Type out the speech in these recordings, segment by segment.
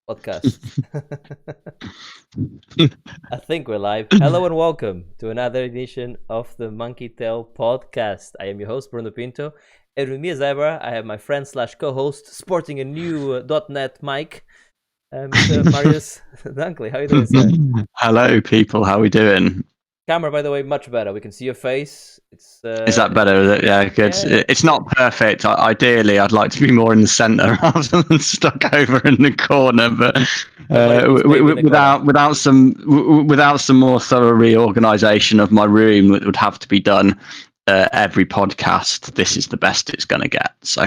Podcast. I think we're live. Hello and welcome to another edition of the Monkey Tail Podcast. I am your host, Bruno Pinto. And with me as ever, I have my friend slash co-host sporting a new .NET mic, Mr. Marius Dunkley. How are you doing, sir? Hello, people. How are we doing? Camera, by the way, much better. We can see your face. It's Is that better? Is it? Yeah, good. yeah, It's not perfect. Ideally, I'd like to be more in the centre rather than stuck over in the corner. But nobody puts baby in the corner. without some more thorough reorganisation of my room that would have to be done every podcast, this is the best it's going to get. So.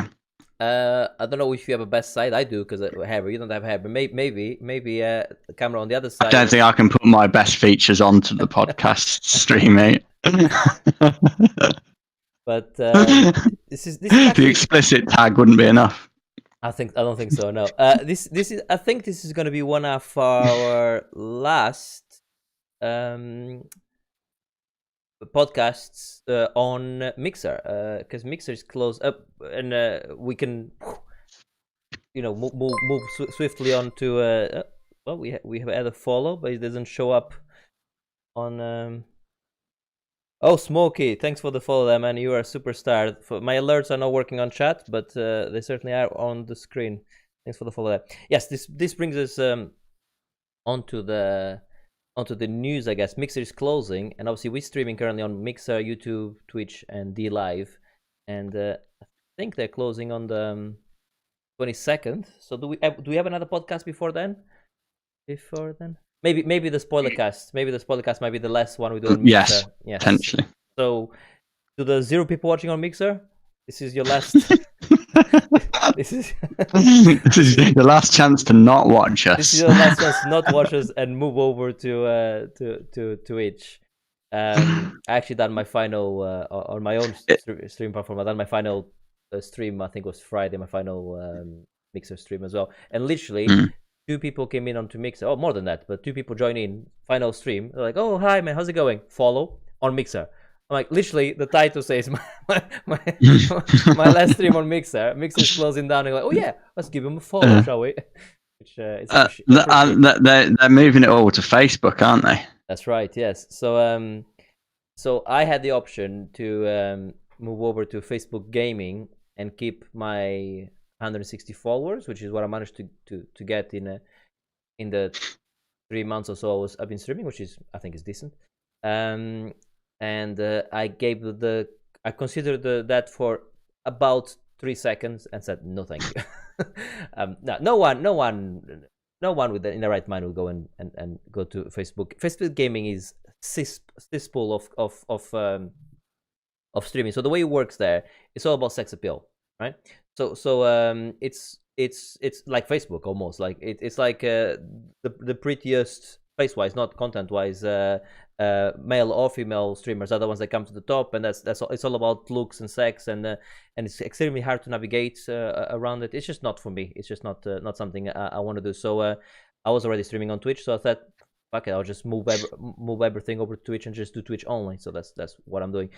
I don't know if you have a best side. I do because hair. You don't have hair, but maybe the camera on the other I side. don't think I can put my best features onto the podcast stream, mate. But this is actually The explicit tag wouldn't be enough. I don't think so. No. This is I think this is going to be one of our last podcasts on Mixer because Mixer is closed up and we can move swiftly on to well we have had a follow but it doesn't show up on Oh, Smokey, thanks for the follow there, man. You are a superstar. My alerts are not working on chat, but they certainly are on the screen. Thanks for the follow there. Yes, this brings us onto the news, I guess. Mixer is closing, and obviously we're streaming currently on Mixer, YouTube, Twitch, and D Live, and I think they're closing on the 22nd. So do we have another podcast before then? Maybe the spoiler cast. Maybe the spoiler cast might be the last one we do on Mixer. Yes, potentially. So, to the 0 people watching on Mixer, this is your last. this is the last chance to not watch us. This is your last chance to not watch us and move over to Twitch. I actually done my final on my own stream platform. I done my final stream. I think it was Friday. My final Mixer stream as well, and literally. 2 people came in onto Mixer. Oh, more than that, but 2 people join in. Final stream. They're like, "Oh, hi, man. How's it going?" Follow on Mixer. I'm like, literally, the title says my last stream on Mixer. Mixer's closing down. And like, oh yeah, let's give him a follow, shall we? Which they're moving it all to Facebook, aren't they? That's right. Yes. So I had the option to move over to Facebook Gaming and keep my 160 followers, which is what I managed to get in the 3 months or so I've been streaming, which I think is decent. And I considered that for about 3 seconds and said no, thank you. No one in the right mind will go and go to Facebook. Facebook Gaming is cesspool of streaming. So the way it works there, it's all about sex appeal, right? So it's like Facebook almost. Like it's like the prettiest face-wise, not content-wise, male or female streamers are the ones that come to the top, and that's all. It's all about looks and sex, and it's extremely hard to navigate around it. It's just not for me. It's just not something I want to do. So I was already streaming on Twitch, so I thought, fuck it, I'll just move everything over to Twitch and just do Twitch only. So that's what I'm doing.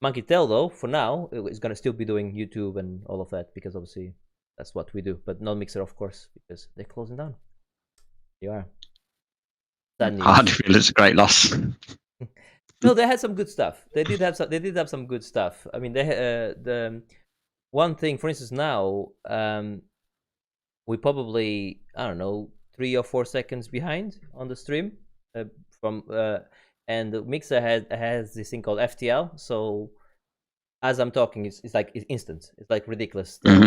Monkey Tail, though, for now, is going to still be doing YouTube and all of that because obviously that's what we do. But not Mixer, of course, because they're closing down. You are. Hard to feel it's a great loss. No, they had some good stuff. They did have some good stuff. I mean, the one thing, for instance, now we probably 3 or 4 seconds behind on the stream from. And Mixer has this thing called FTL. So as I'm talking, it's like it's instant. It's like ridiculous. Which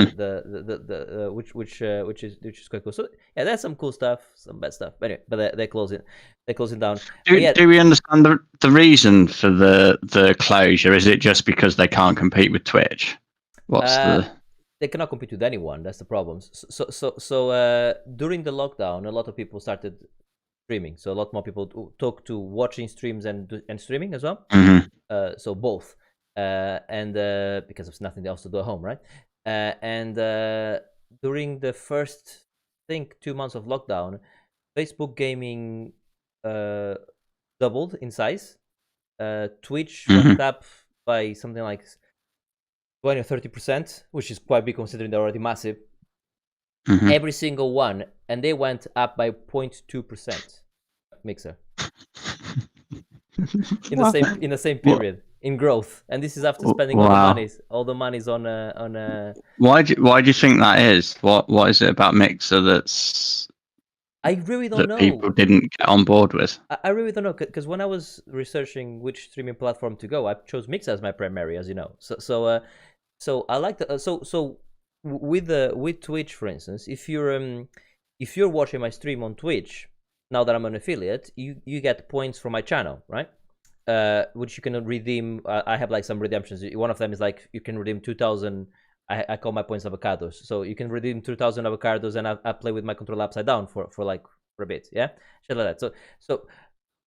is quite cool. So yeah, there's some cool stuff, some bad stuff. But anyway, but they're closing down. Do we understand the reason for the closure? Is it just because they can't compete with Twitch? They cannot compete with anyone. That's the problem. So during the lockdown, a lot of people started streaming, so a lot more people talk to watching streams and streaming as well. So both, and because there's nothing else to do at home, right? And during the first, I think, 2 months of lockdown, Facebook Gaming doubled in size. Twitch went up by something like 20 or 30%, which is quite big considering they're already massive. every single one, and they went up by 0.2%. Mixer in the same What? period in growth, and this is after spending Wow. all the monies on Why do you think that is? What is it about Mixer I really don't that people know. didn't get on board with? I really don't know, because when I was researching which streaming platform to go, I chose Mixer as my primary, as you know. So I like the with Twitch, for instance, if you're watching my stream on Twitch, now that I'm an affiliate, you get points from my channel, right? Which you can redeem. I have like some redemptions. One of them is like you can redeem 2,000. I call my points avocados. So you can redeem 2,000 avocados, and I play with my controller upside down for like for a bit, yeah, shit like that. So,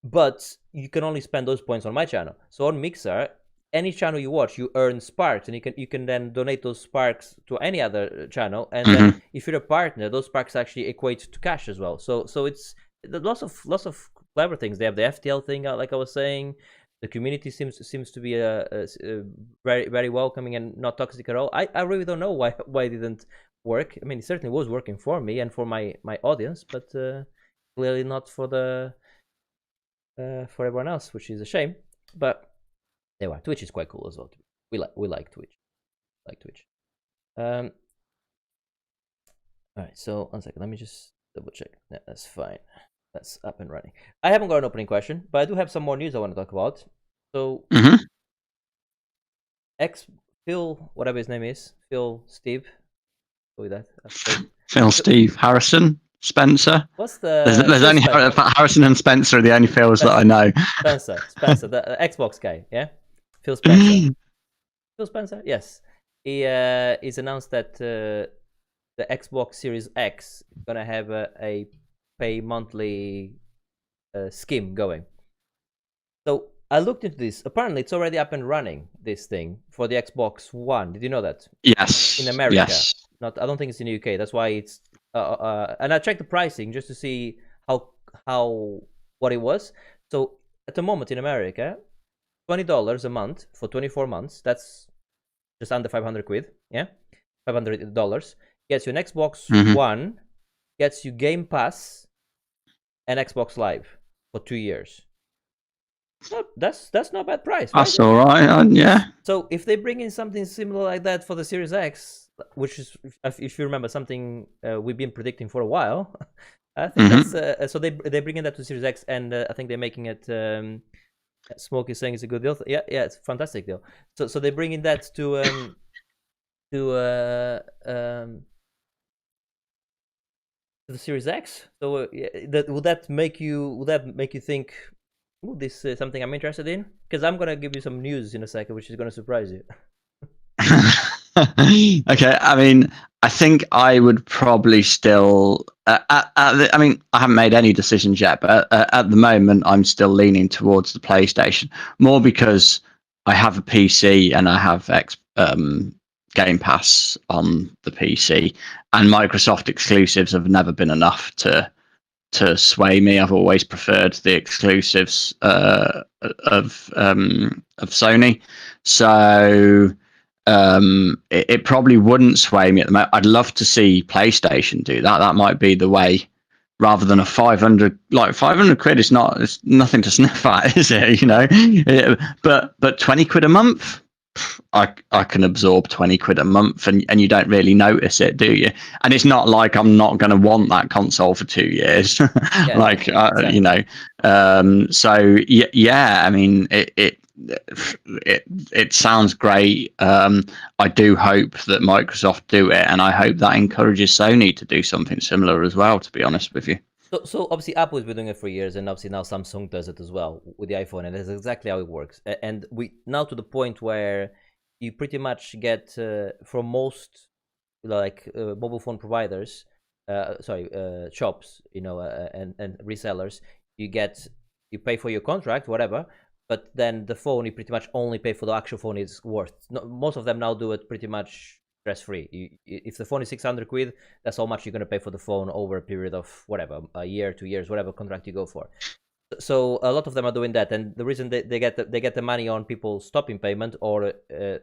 but you can only spend those points on my channel. So on Mixer, any channel you watch, you earn sparks, and you can then donate those sparks to any other channel, and then Mm-hmm. if you're a partner, those sparks actually equate to cash as well. So it's lots of clever things. They have the FTL thing, like I was saying. The community seems to be a very very welcoming and not toxic at all. I really don't know why it didn't work. I mean, it certainly was working for me and for my audience, but clearly not for everyone else, which is a shame. But anyway, Twitch is quite cool as well. We like Twitch. Like Twitch. All right. So 1 second. Let me just double check. Yeah, that's fine. That's up and running. I haven't got an opening question, but I do have some more news I want to talk about. So Mm-hmm. X Phil, whatever his name is, Phil Steve. Go with that. Phil, Steve, Harrison, Spencer. What's There's the there's Phil only Spencer? Harrison and Spencer are the only Phils that I know. Spencer, the Xbox guy, yeah, Phil Spencer. Phil Spencer, yes. He's announced that the Xbox Series X is gonna have a pay monthly scheme going. So I looked into this. Apparently, it's already up and running. This thing for the Xbox One. Did you know that? Yes. In America, Yes. not. I don't think it's in the UK. That's why it's. And I checked the pricing just to see how what it was. So at the moment in America, $20 a month for 24 months. That's just under 500 quid. Yeah, $500 gets you an Xbox Mm-hmm. One, gets you Game Pass and Xbox Live for 2 years. That's not a bad price, right? That's all right. Yeah. So if they bring in something similar like that for the Series X, which is, if you remember, something we've been predicting for a while, I think Mm-hmm. that's so they bring in that to Series X, and I think they're making it. Smoke is saying it's a good deal. Yeah, it's a fantastic deal. So they bring in that to the Series X. So would that make you think, oh, this is something I'm interested in? Because I'm gonna give you some news in a second, which is gonna surprise you. Okay. I mean, I think I would probably still. I mean, I haven't made any decisions yet, but at the moment, I'm still leaning towards the PlayStation more because I have a PC and I have Game Pass on the PC, and Microsoft exclusives have never been enough to sway me. I've always preferred the exclusives of Sony, so it probably wouldn't sway me at the moment. I'd love to see PlayStation do that. That might be the way, rather than a 500, like 500 quid is not, it's nothing to sniff at, is it? You know, but 20 quid a month. I can absorb 20 quid a month and you don't really notice it, do you? And it's not like I'm not going to want that console for 2 years. Yeah, Like, exactly. you know, so yeah, I mean, it sounds great. I do hope that Microsoft do it, and I hope that encourages Sony to do something similar as well, to be honest with you. So obviously Apple has been doing it for years, and obviously now Samsung does it as well with the iPhone, and that's exactly how it works. And we now to the point where you pretty much get from most like mobile phone providers, shops, and resellers, you pay for your contract, whatever, but then the phone you pretty much only pay for the actual phone it's worth. No, most of them now do it pretty much stress free. If the phone is 600 quid, that's how much you're going to pay for the phone over a period of whatever, a year, 2 years, whatever contract you go for. So a lot of them are doing that, and the reason they get the money on people stopping payment, or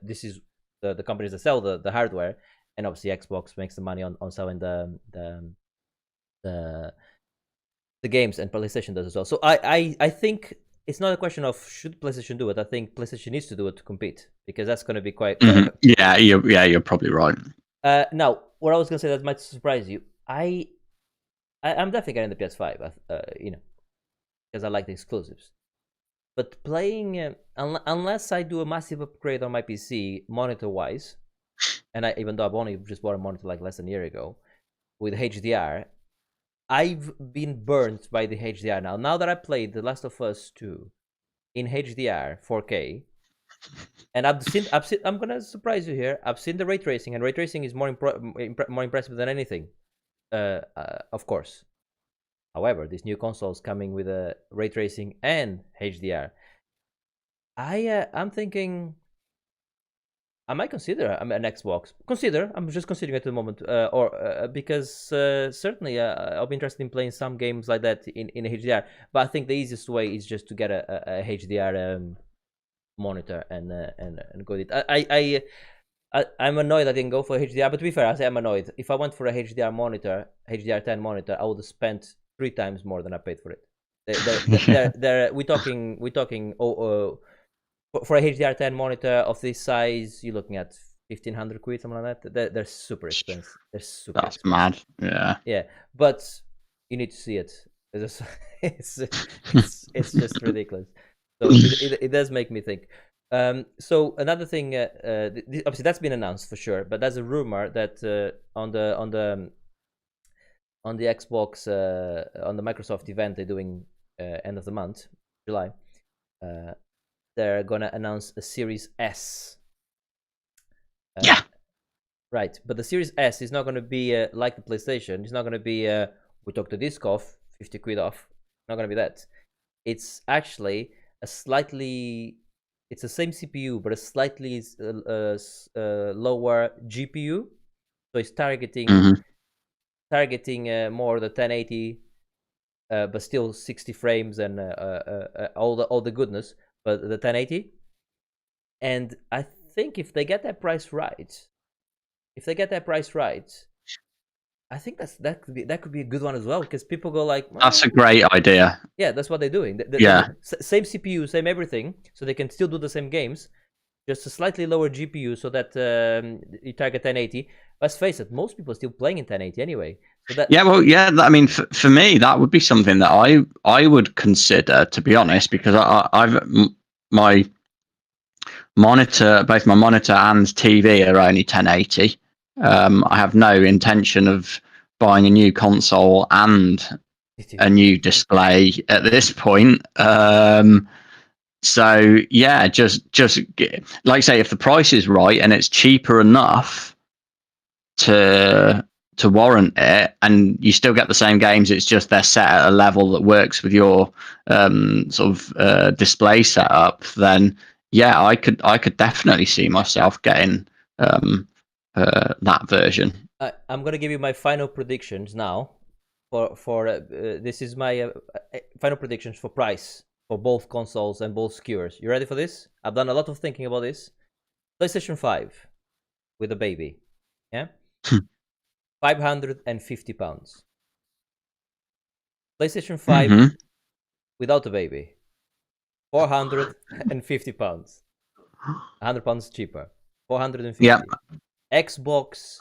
this is the companies that sell the hardware, and obviously Xbox makes the money on selling the the games, and PlayStation does as well. So I think it's not a question of should PlayStation do it. I think PlayStation needs to do it to compete, because that's going to be quite. Yeah, you're probably right. Now, what I was going to say that might surprise you, I'm definitely getting the PS5, because I like the exclusives. But playing, unless I do a massive upgrade on my PC monitor wise, and even though I've only just bought a monitor like less than a year ago with HDR, I've been burnt by the HDR now. Now that I played The Last of Us 2 in HDR 4K, and I'm gonna surprise you here. I've seen the ray tracing, and ray tracing is more impressive than anything. Of course. However, this new console is coming with a ray tracing and HDR. I'm thinking I might consider an Xbox. I'm just considering at the moment, or because certainly I'll be interested in playing some games like that in HDR. But I think the easiest way is just to get a HDR monitor and go with it. I'm annoyed I didn't go for HDR, but to be fair, I say I'm annoyed. If I went for a HDR monitor, HDR10 monitor, I would have spent 3 times more than I paid for it. We're talking for a HDR10 monitor of this size, you're looking at 1,500 quid, something like that. They're super expensive. They're super That's expensive. mad. Yeah, but you need to see it. It's it's just ridiculous. So it does make me think. So another thing, obviously that's been announced for sure, but there's a rumor that on the Xbox on the Microsoft event they're doing end of the month, July. They're gonna announce a Series S. Yeah. Right, but the Series S is not gonna be like the PlayStation. It's not gonna be we took the disc off, 50 quid off. Not gonna be that. It's actually a slightly, it's the same CPU but a slightly lower GPU. So it's targeting more the 1080, but still 60 frames and all the goodness, but the 1080. And I think if they get that price right, I think that could be a good one as well, because people go like, That's a great idea. yeah, that's what they're doing. Yeah. Same CPU, same everything, so they can still do the same games, just a slightly lower GPU, so that you target 1080. Let's face it, most people are still playing in 1080 anyway. So that Yeah, well, yeah. I mean, for me, that would be something that I would consider, to be honest, because my monitor, both my monitor and TV, are only 1080. I have no intention of buying a new console and a new display at this point. So yeah, just like I say, if the price is right and it's cheaper enough to warrant it, and you still get the same games, it's just they're set at a level that works with your sort of display setup, then yeah, I could definitely see myself getting that version. I'm gonna give you my final predictions now. For this is my final predictions for price for both consoles and both skewers. You ready for this? I've done a lot of thinking about this. PlayStation 5 with a baby, yeah, £550. PlayStation 5 Mm-hmm. without a baby, £450. £100 cheaper, 450. Yeah. Xbox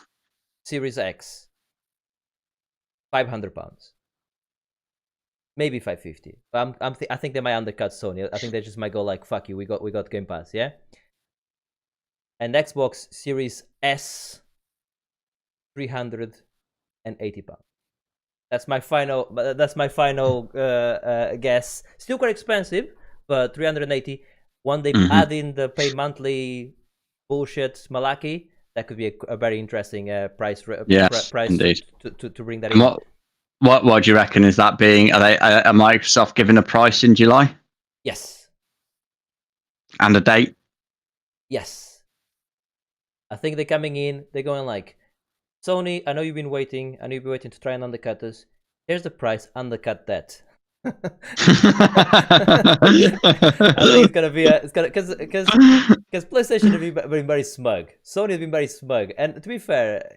Series X, £500, maybe 550. But I think they might undercut Sony. I think they just might go like, "Fuck you, we got Game Pass, yeah." And Xbox Series S, £380. That's my final. That's my final guess. Still quite expensive, but 380. When they add in the pay monthly bullshit malaki, that could be a very interesting price. Yes, Price indeed. to bring that And in. what do you reckon is that being? Are Microsoft giving a price in July Yes. and a date? Yes. I think they're coming in. They're going like, Sony, I know you've been waiting. I know you've been waiting to try and undercut us. Here's the price. Undercut that. I think it's gonna be it's gonna because PlayStation have been very smug. Sony has been very smug, and to be fair,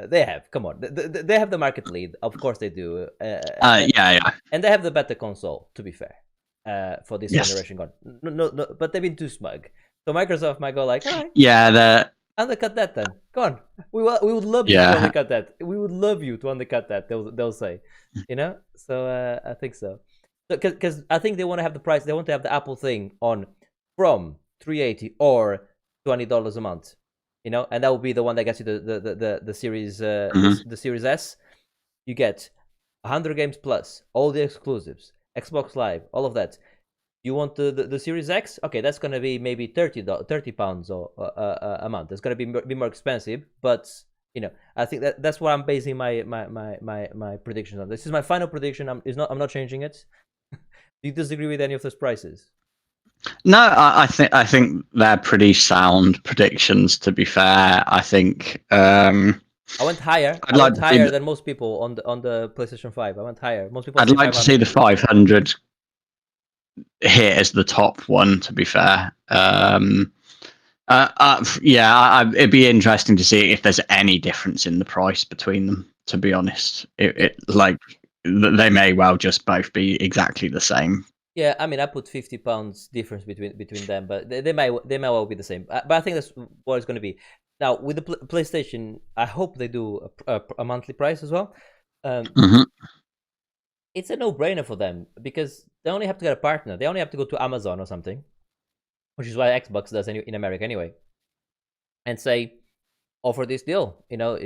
they have. Come on, they have the market lead. Of course they do, yeah. and they have the better console. To be fair, for this Yes. generation gone. No, but they've been too smug. So Microsoft might go like, all right, Yeah, undercut that then. Go on. We would love you to yeah. undercut that. We would love you to undercut that. They'll say, So I think so. Because I think they want to have the price. They want to have the Apple thing on from $380 or $20 a month. And that will be the one that gets you the series the Series S. You get 100 games plus all the exclusives, Xbox Live, all of that. You want the Series X? Okay, that's gonna be maybe £30 or a month. It's gonna be more expensive, but I think that's what I'm basing my predictions on. This is my final prediction. I'm not changing it. Do you disagree with any of those prices? No, I think they're pretty sound predictions. To be fair, I think I went higher. I'd like to see Than most people on the PlayStation 5. I went higher. Most people I'd say like to see 500. the 500 hit as the top one. To be fair, it'd be interesting to see if there's any difference in the price between them. To be honest, they may well just both be exactly the same. Yeah, I mean, I put £50 difference between them, but they might well be the same. But I think that's what it's going to be. Now with the PlayStation, I hope they do a monthly price as well. It's a no-brainer for them because they only have to get a partner. They only have to go to Amazon or something, which is why Xbox does in America anyway, and say, offer this deal, and we'll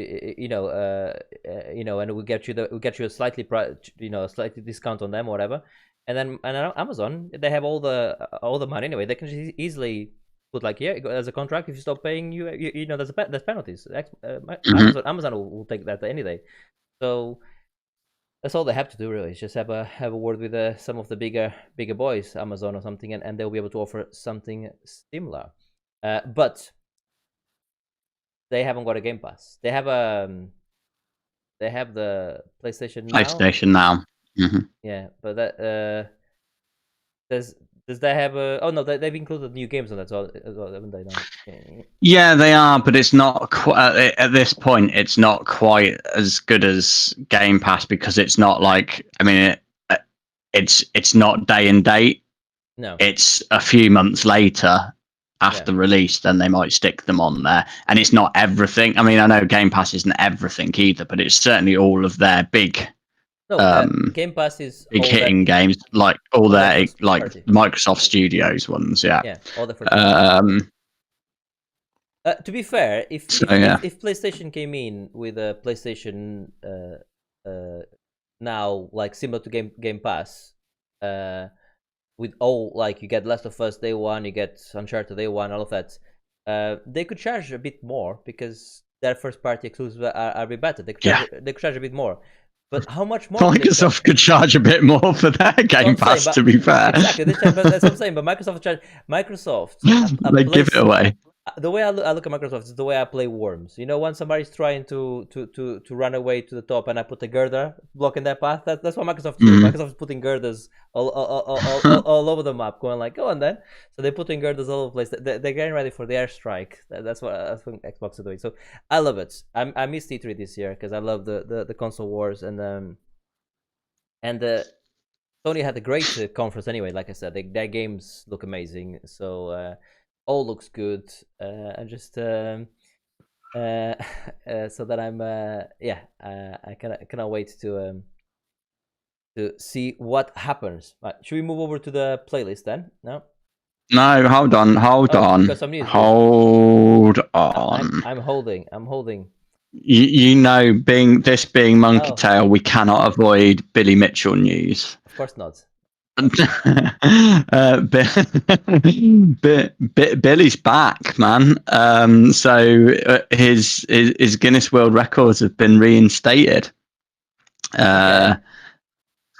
get you a slightly a slightly discount on them or whatever. And then Amazon, they have all the money anyway. They can just easily put like, yeah, as a contract, if you stop paying, there's penalties. Amazon will take that any day. So that's all they have to do really. Is just have a word with some of the bigger boys, Amazon or something, and they'll be able to offer something similar. But they haven't got a Game Pass. They have the PlayStation Now. PlayStation Now. Yeah, but that does that have a? Oh no, they've included new games on that as well, haven't they? Now? Yeah, they are, but it's not quite at this point. It's not quite as good as Game Pass because it's not like it's not day and date. No, it's a few months later after release, then they might stick them on there, and it's not everything. I mean, I know Game Pass isn't everything either, but it's certainly all of their big. Game Pass is big hitting games, like all their Microsoft Studios ones. Yeah, all the to be fair, if PlayStation came in with a PlayStation Now, like similar to Game Pass, with all, like, you get Last of Us day one, you get Uncharted day one, all of that, they could charge a bit more because their first party exclusives are a bit better. They could charge a bit more. But how much more? Microsoft could charge a bit more for their Game Pass, to be fair. Exactly, that's what I'm saying. But Microsoft they give it away. The way I look at Microsoft is the way I play Worms. When somebody's trying to run away to the top, and I put a girder blocking their path. That's what Microsoft is doing. Microsoft is putting girders all over the map, going like, go on then. So they're putting girders all over the place. They're getting ready for the airstrike. That's what Xbox is doing. So I love it. I missed E3 this year because I love the console wars, and Sony had a great conference anyway. Like I said, their games look amazing. So. All looks good, and just so that I'm I cannot wait to see what happens. Right, should we move over to the playlist then? No, hold on. Hold on. I'm holding. You know, being Monkey Tail, we cannot avoid Billy Mitchell news. Of course not. Billy's back, man. So his Guinness World Records have been reinstated.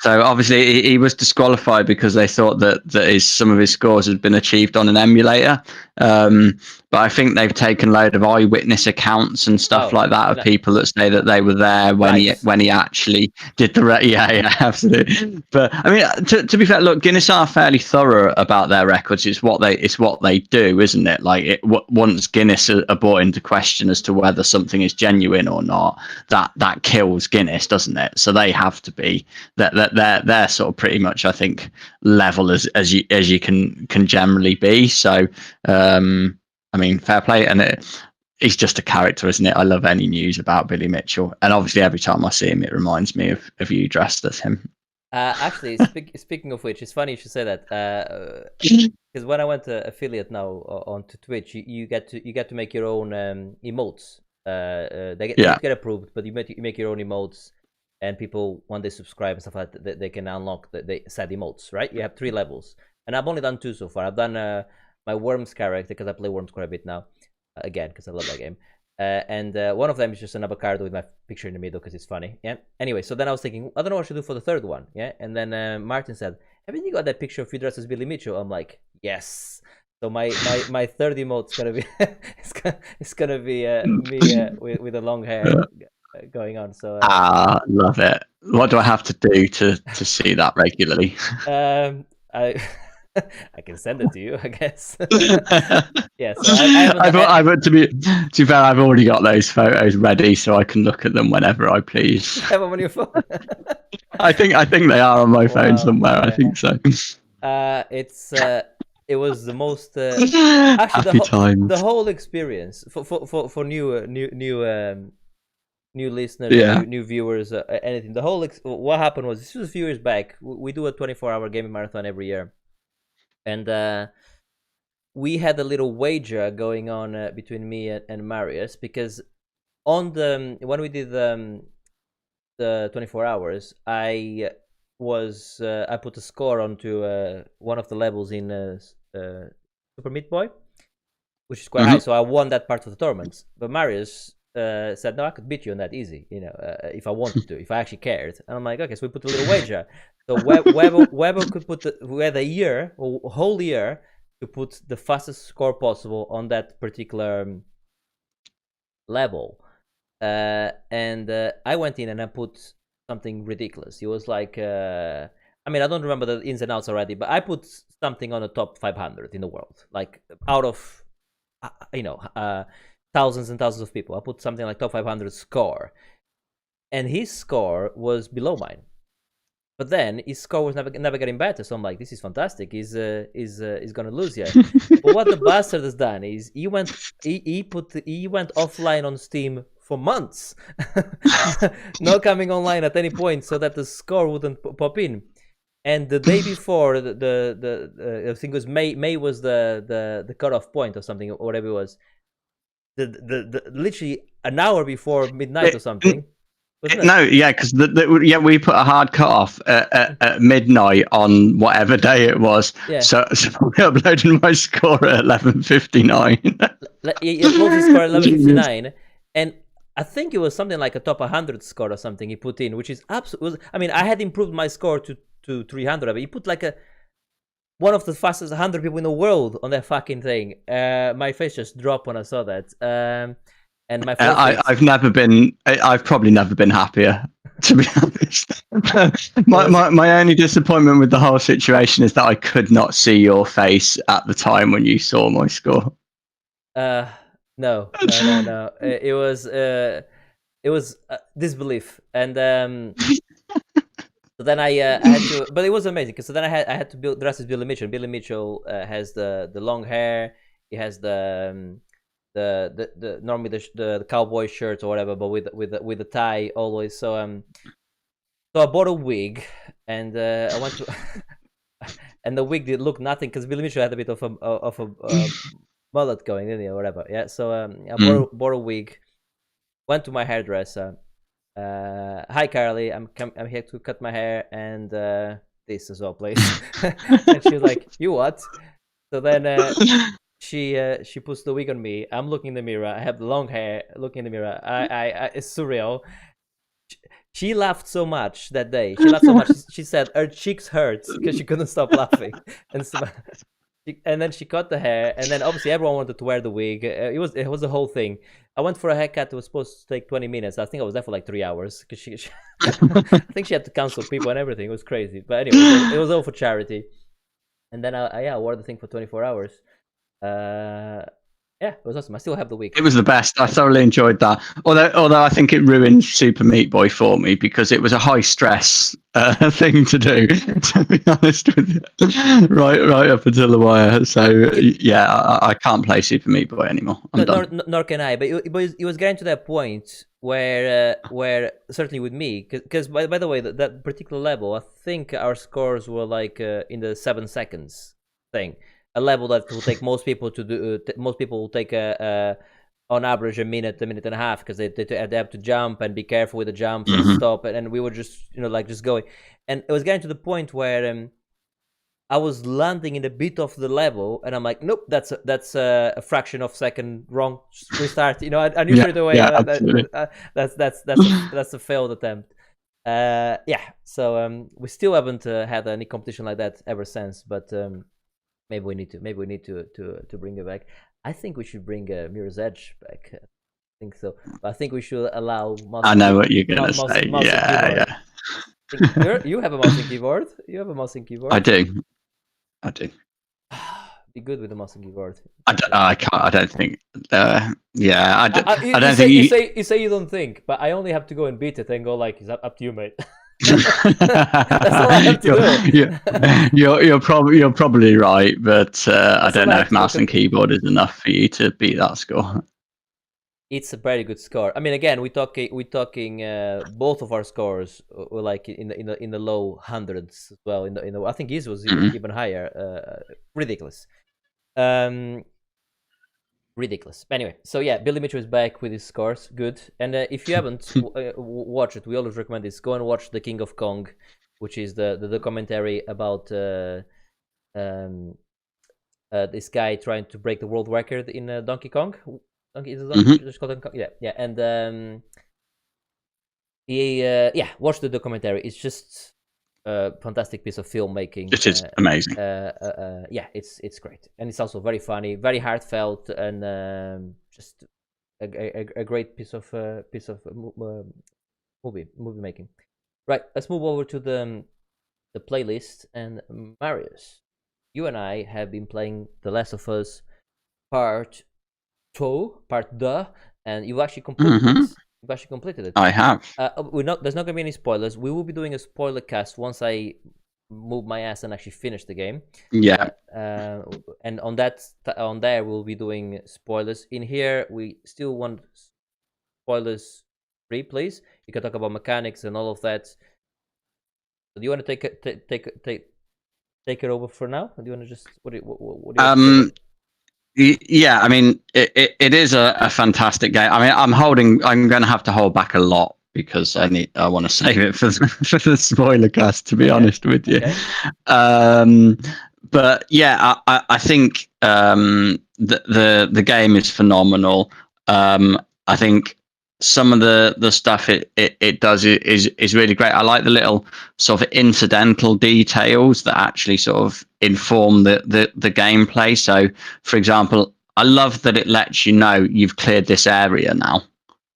So obviously he was disqualified because they thought that some of his scores had been achieved on an emulator. But I think they've taken a load of eyewitness accounts and stuff Oh, like that of no, people that say that they were there right. when he actually did the yeah, absolutely. But I mean, to be fair, look, Guinness are fairly thorough about their records. It's what they do, isn't it? Like once Guinness are brought into question as to whether something is genuine or not, that kills Guinness, doesn't it? So they have to be that they're sort of pretty much, I think, level as you can generally be. So I mean, fair play, and he's just a character, isn't it? I love any news about Billy Mitchell, and obviously every time I see him, it reminds me of you dressed as him. Actually, speaking of which, it's funny you should say that. Because when I went to affiliate now onto Twitch, you get to make your own emotes. They need Yeah. to get approved, but you make your own emotes, and people when they subscribe and stuff like that, they can unlock the said emotes. Right? You have 3 levels, and I've only done 2 so far. I've done my Worms character because I play Worms quite a bit now, again because I love that game. And one of them is just an avocado with my picture in the middle because it's funny. Yeah. Anyway, so then I was thinking, I don't know what I should do for the third one. Yeah. And then Martin said, "Haven't you got that picture of you dressed as Billy Mitchell?" I'm like, yes. So my third emote's gonna be it's gonna be me with the long hair going on. So Love it. What do I have to do to see that regularly? I I can send it to you, I guess. Yeah. So I haven't. To be fair, I've already got those photos ready, so I can look at them whenever I please. You have them on your phone. I think they are on my phone Wow. somewhere. I Yeah. think so. It was the most actually Happy the times. whole experience for new listeners or Yeah. new viewers, anything. The whole what happened was this was a few years back. We do a 24-hour gaming marathon every year, and we had a little wager going on between me and Marius because on the when we did the 24 hours, I put a score onto one of the levels in Super Meat Boy, which is quite high. Hmm. So I won that part of the tournament. But Marius said, "No, I could beat you on that easy. If I wanted to, if I actually cared." And I'm like, "Okay." So we put a little wager. So Weber could put we had a year, a whole year, to put the fastest score possible on that particular level. And I went in and I put something ridiculous. It was like, I mean, I don't remember the ins and outs already, but I put something on the top 500 in the world, like out of, thousands and thousands of people. I put something like top 500 score, and his score was below mine. But then his score was never getting better. So I'm like, this is fantastic. He's gonna lose here. But what the bastard has done is he went offline on Steam for months, not coming online at any point, so that the score wouldn't pop in. And the day before, I think it was May was the cutoff point or something, or whatever it was. The literally an hour before midnight or something. No, yeah, because yeah, we put a hard cut off at midnight on whatever day it was. Yeah. So we uploaded my score at 11:59. He uploaded his score at 11:59, and I think it was something like a top 100 score or something he put in, which is absolutely. I mean, I had improved my score to 300, but he put like one of the fastest 100 people in the world on that fucking thing. My face just dropped when I saw that. And my forfeit. I've probably never been happier, to be honest. Was My only disappointment with the whole situation is that I could not see your face at the time when you saw my score. No, no. It was disbelief, and so then I had to, but it was amazing because so then I had to dress as Billy Mitchell. Billy Mitchell has the long hair. He has the normally the cowboy shirt or whatever, but with the tie always. So I bought a wig, and I went to, and the wig did look nothing because Billy Mitchell had a bit of a mullet going in or whatever. Yeah, so I bought a wig, went to my hairdresser. Hi Carly, I'm here to cut my hair and this as well, please. And she was like, "You what?" So then she puts the wig on me. I'm looking in the mirror. I have the long hair. Looking in the mirror. I it's surreal. She laughed so much that day. She laughed so much. She said her cheeks hurt because she couldn't stop laughing. And so, and then she cut the hair, and then obviously everyone wanted to wear the wig. It was a whole thing. I went for a haircut. It was supposed to take 20 minutes. I think I was there for like 3 hours because I think she had to cancel people and everything. It was crazy. But anyway, it was all for charity. And then I wore the thing for 24 hours. Yeah, it was awesome. I still have the wig. It was the best. I thoroughly enjoyed that. Although I think it ruined Super Meat Boy for me because it was a high stress thing to do. To be honest with you, right up until the wire. So yeah, I can't play Super Meat Boy anymore. I'm done. Nor can I. But it was getting to that point where certainly with me, because by the way, that particular level, I think our scores were like in the 7 seconds thing. A level that will take most people to do. Most people will take on average a minute and a half because they have to jump and be careful with the jumps and stop. And we were just like just going, and it was getting to the point where I was landing in the bit of the level, and I'm like, nope, that's a fraction of second wrong. Just restart. I knew straight away. Yeah, absolutely. That's a failed attempt. Yeah. So we still haven't had any competition like that ever since, but. Maybe we need to bring it back. I think we should bring Mirror's Edge back. I think so. But I think we should allow. I know what you're gonna say. Yeah. You have a mouse and keyboard. You have a mouse and keyboard. I do. Be good with the mouse and keyboard. I can't. I don't think. Yeah. I don't think you say you don't think, but I only have to go and beat it and go like, "Is that up to you, mate?" That's all I have to do. You're probably right, but I don't know if mouse and keyboard is enough for you to beat that score. It's a very good score. I mean, again, we're talking both of our scores were like in the low hundreds as well. I think his was even higher. Ridiculous. Ridiculous. Anyway, so yeah, Billy Mitchell is back with his scores. Good. And if you haven't watched it, we always recommend this. Go and watch The King of Kong, which is the documentary about this guy trying to break the world record in Donkey Kong. Is it Donkey Kong? Yeah. And watch the documentary. It's just a fantastic piece of filmmaking. It is amazing. Yeah, it's great, and it's also very funny, very heartfelt, and just a great piece of movie making. Right, let's move over to the playlist. And Marius, you and I have been playing The Last of Us Part 2, and you've actually completed it. You've actually completed it. I have. There's not going to be any spoilers. We will be doing a spoiler cast once I move my ass and actually finish the game. Yeah. And on there we'll be doing spoilers. In here, we still want spoilers free, please. You can talk about mechanics and all of that. Do you want to take it over for now? Or do you want to just what do you yeah, I mean, it is a fantastic game. I mean, I'm going to have to hold back a lot because I want to save it for the spoiler cast, to be honest with you. Okay. But yeah, I think the game is phenomenal. I think some of the stuff it does is really great. I like the little sort of incidental details that actually sort of inform the gameplay. So, for example, I love that it lets you know you've cleared this area now,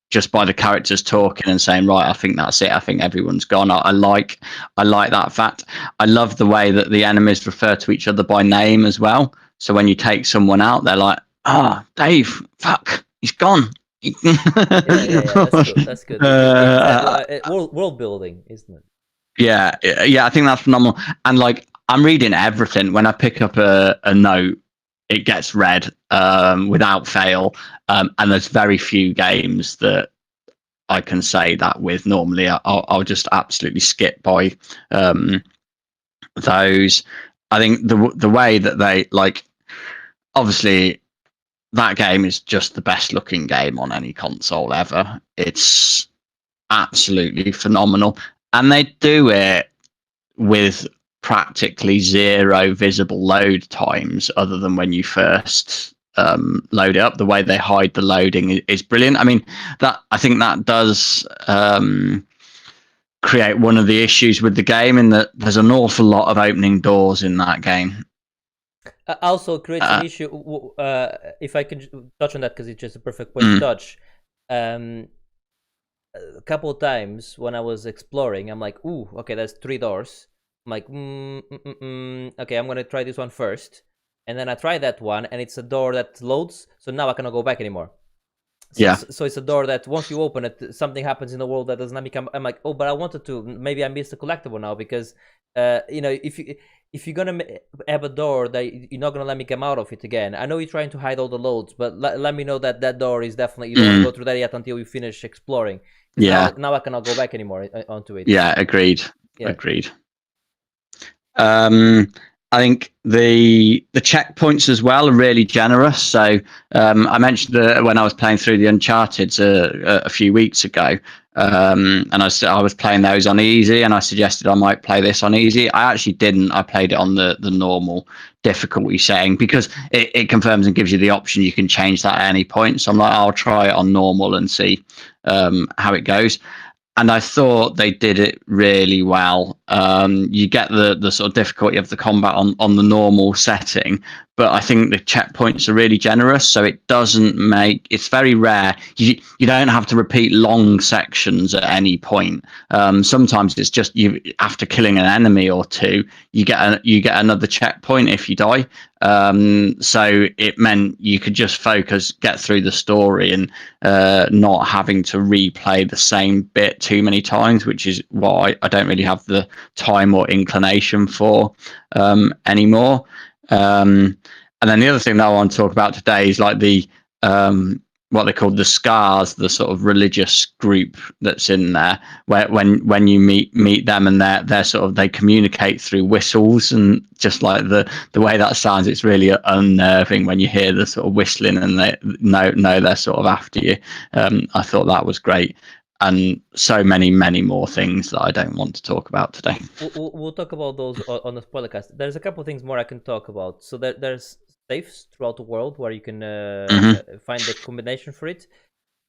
just by the characters talking and saying, right, I think that's it. I think everyone's gone. I like that fact. I love the way that the enemies refer to each other by name as well. So when you take someone out, they're like, Dave, fuck, he's gone. That's good. World building, isn't it? Yeah, I think that's phenomenal. And like, I'm reading everything. When I pick up a note, it gets read without fail. And there's very few games that I can say that with. Normally, I'll just absolutely skip by those. I think the way that they like, obviously, that game is just the best looking game on any console ever. It's absolutely phenomenal. And they do it with practically zero visible load times other than when you first load it up. The way they hide the loading is brilliant. I mean, I think that does create one of the issues with the game in that there's an awful lot of opening doors in that game. Also creates an Uh, issue. If I can touch on that, because it's just a perfect point to mm, touch. Um, a couple of times when I was exploring, I'm like, ooh, okay, that's 3 doors. I'm like, okay, I'm gonna try this one first, and then I try that one, and it's a door that loads, so now I cannot go back anymore. So, yeah. so it's a door that once you open it, something happens in the world that does not become. I'm like, oh, but I wanted to. Maybe I missed a collectible now because, if you're gonna have a door that you're not gonna let me come out of it again. I know you're trying to hide all the loads, but let me know that that door is definitely you don't want to go Mm, through that yet until you finish exploring. Because yeah. now I cannot go back anymore onto it. Yeah. Agreed. Yeah. Agreed. Um, I think the checkpoints as well are really generous. So I mentioned when I was playing through the Uncharted a few weeks ago, and I was playing those on easy, and I suggested I might play this on easy. I actually didn't. I played it on the normal difficulty setting because it confirms and gives you the option you can change that at any point. So I'm like, I'll try it on normal and see how it goes, and I thought they did it really well. You get the sort of difficulty of the combat on the normal setting, but I think the checkpoints are really generous, so it doesn't make it's very rare. You don't have to repeat long sections at any point. Sometimes it's just you after killing an enemy or two, you get another checkpoint if you die. So it meant you could just focus, get through the story, and not having to replay the same bit too many times, which is why I don't really have the time or inclination for anymore. And then the other thing that I want to talk about today is like the what they call the scars, the sort of religious group that's in there, where when you meet them and they're sort of they communicate through whistles, and just like the way that sounds, it's really unnerving when you hear the sort of whistling and they know they're sort of after you. I thought that was great, and so many more things that I don't want to talk about today. We'll talk about those on the podcast. There's a couple of things more I can talk about. So there's safes throughout the world where you can Mm-hmm. find the combination for it.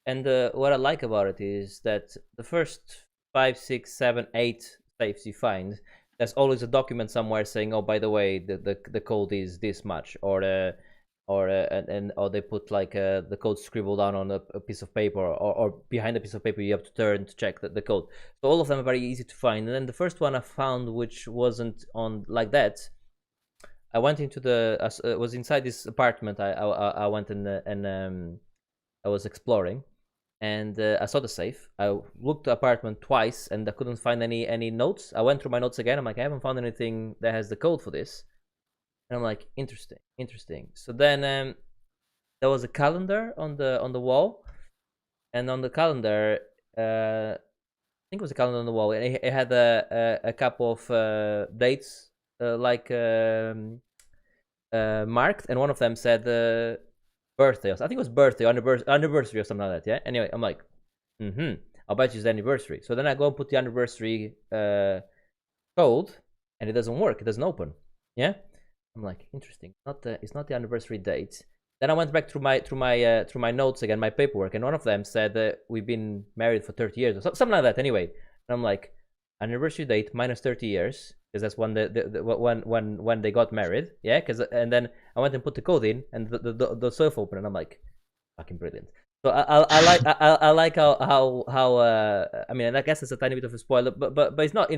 And what I like about it is that the first 5, 6, 7, 8 safes you find, there's always a document somewhere saying, "Oh, by the way, the code is this much," or they put like the code scribbled down on a piece of paper, or behind a piece of paper you have to turn to check the code. So all of them are very easy to find. And then the first one I found, which wasn't on like that, I went into was inside this apartment. I went and I was exploring, and I saw the safe. I looked the apartment twice, and I couldn't find any notes. I went through my notes again. I'm like, I haven't found anything that has the code for this. And I'm like, interesting, interesting. So then there was a calendar on the wall, and on the calendar, I think it was a calendar on the wall, and it had a couple of dates like marked, and one of them said birthday. I think it was birthday, anniversary or something like that. Yeah. Anyway, I'm like, I'll bet you it's the anniversary. So then I go and put the anniversary code, and it doesn't work. It doesn't open. Yeah. I'm like, interesting. It's not the anniversary date. Then I went back through my notes again, my paperwork, and one of them said that we've been married for 30 years or something like that. Anyway, and I'm like, anniversary date minus 30 years, because that's when when they got married. Yeah, because and then I went and put the code in, and the surf opened, and I'm like, fucking brilliant. So I like how I mean, and I guess it's a tiny bit of a spoiler, but it's not,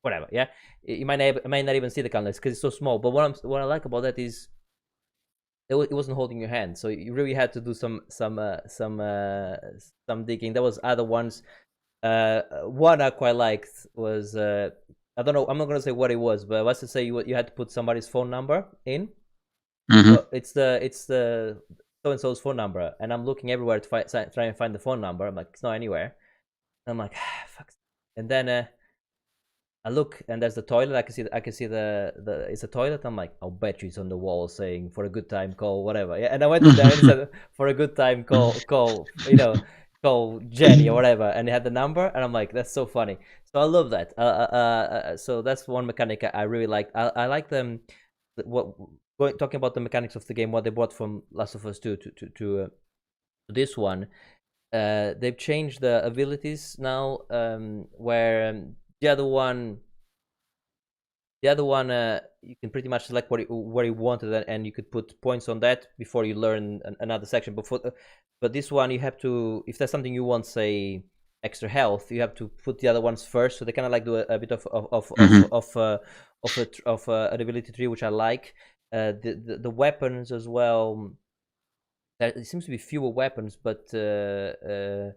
whatever. Yeah, you might not even see the calendar because it's so small. But what I like about that is it wasn't holding your hand, so you really had to do some digging. There was other ones. One I quite liked was I don't know. I'm not gonna say what it was, but let's just say you had to put somebody's phone number in. Mm-hmm. So it's the so and so's phone number, and I'm looking everywhere to try and find the phone number. I'm like, it's not anywhere. And I'm like, fuck. And then I look, and there's the toilet. I can see the it's a toilet. I'm like, I'll bet you it's on the wall saying for a good time call whatever. Yeah, and I went in there and it said for a good time call Jenny or whatever, and it had the number, and I'm like, that's so funny. So I love that. So that's one mechanic I really like. I like them. What talking about the mechanics of the game, what they brought from Last of Us 2 to this one. They've changed the abilities now, where the other one you can pretty much select where you wanted it, and you could put points on that before you learn another section. But this one you have to, if there's something you want, say extra health, you have to put the other ones first. So they kind of like do a bit Hmm. an ability tree, which I like. The weapons as well. There seems to be fewer weapons, but I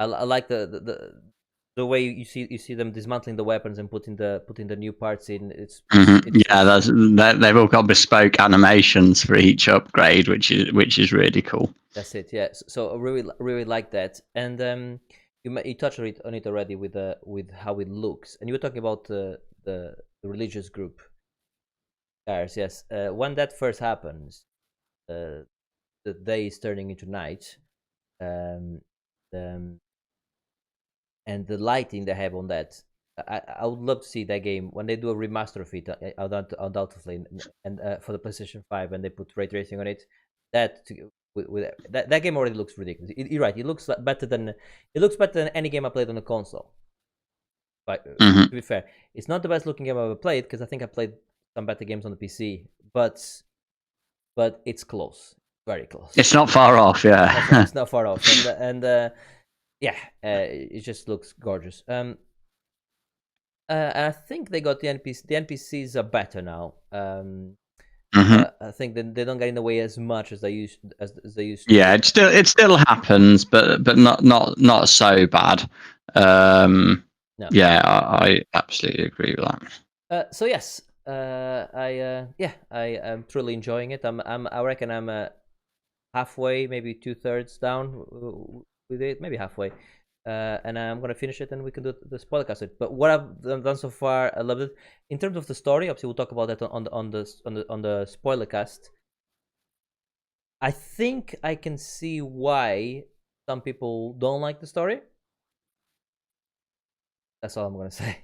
like the way you see them dismantling the weapons and putting the new parts in. Hmm. Yeah, It's they've all got bespoke animations for each upgrade, which is really cool. That's it. Yeah. So I really like that. And you touched on it already with how it looks, and you were talking about the religious group cars. Yes. When that first happens, uh, the day is turning into night. Um, um, and the lighting they have on that. I would love to see that game when they do a remaster of it, undoubtedly, and for the PlayStation 5, and they put ray tracing on it. That that game already looks ridiculous. You're right; it looks better than any game I played on the console. But Hmm. to be fair, it's not the best looking game I've ever played because I think I played some better games on the PC. But it's close, very close. It's not far off, yeah. It's not far off, and yeah, it just looks gorgeous. I think they got the NPC. The NPCs are better now. Hmm. I think they don't get in the way as much as they used Yeah, to. it still happens, but not so bad. Um, No. yeah, I absolutely agree with that. So yes, I am truly enjoying it. I reckon I'm halfway, maybe 2/3 down with it, maybe halfway. And I'm gonna finish it, and we can do this podcast. But what I've done so far, I love it. In terms of the story, obviously, we'll talk about that on the spoiler cast. I think I can see why some people don't like the story. That's all I'm gonna say.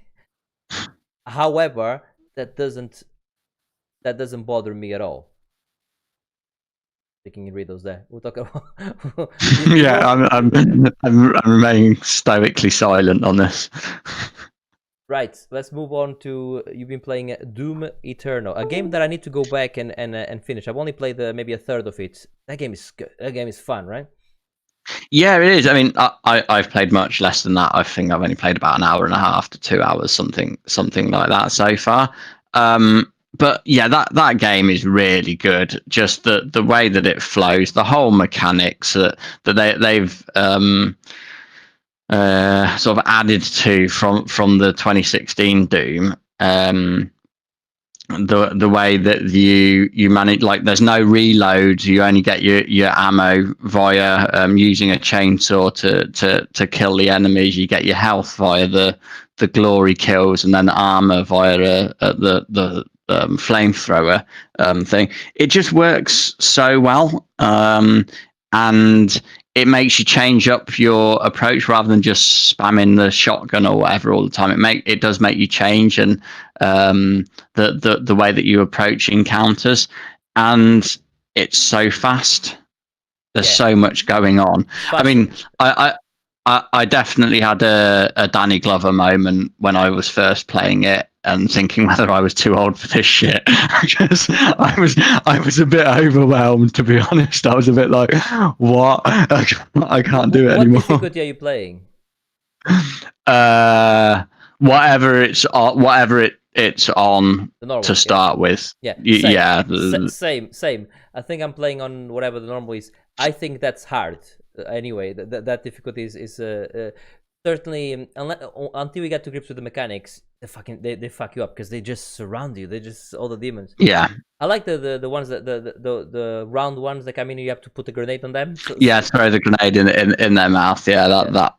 However, that doesn't that doesn't bother me at all. Taking read those there. We'll talk about you Yeah, won't. I'm remaining stoically silent on this. Right, let's move on to you've been playing Doom Eternal, a game that I need to go back and finish. I've only played maybe a third of it. That game is good. That game is fun, right? Yeah, it is. I mean, I've played much less than that. I think I've only played about an hour and a half to 2 hours, something like that so far. But yeah, that game is really good. Just the way that it flows, the whole mechanics that they've sort of added to from the 2016 Doom. The way that you manage, like, there's no reload, you only get your ammo via using a chainsaw to kill the enemies. You get your health via the glory kills, and then armor via the flamethrower thing. It just works so well, and it makes you change up your approach rather than just spamming the shotgun or whatever all the time. It does make you change, and the way that you approach encounters, and it's so fast. There's Yeah, so much going on. it's I fast. mean, I definitely had a Danny Glover moment when I was first playing it and thinking whether I was too old for this shit. Because I was a bit overwhelmed, to be honest. I was a bit like, what? I can't do it What anymore. difficulty are you playing? uh whatever it's on The to normal, yeah. start with. Yeah, Yeah. same. I think I'm playing on whatever the normal is. I think that's hard. Anyway, that difficulty is certainly until we get to grips with the mechanics, they fuck you up because they just surround you. They just all the demons. Yeah. I like the ones that the round ones that come in and you have to put a grenade on them. Yeah, throw the grenade in their mouth. Yeah,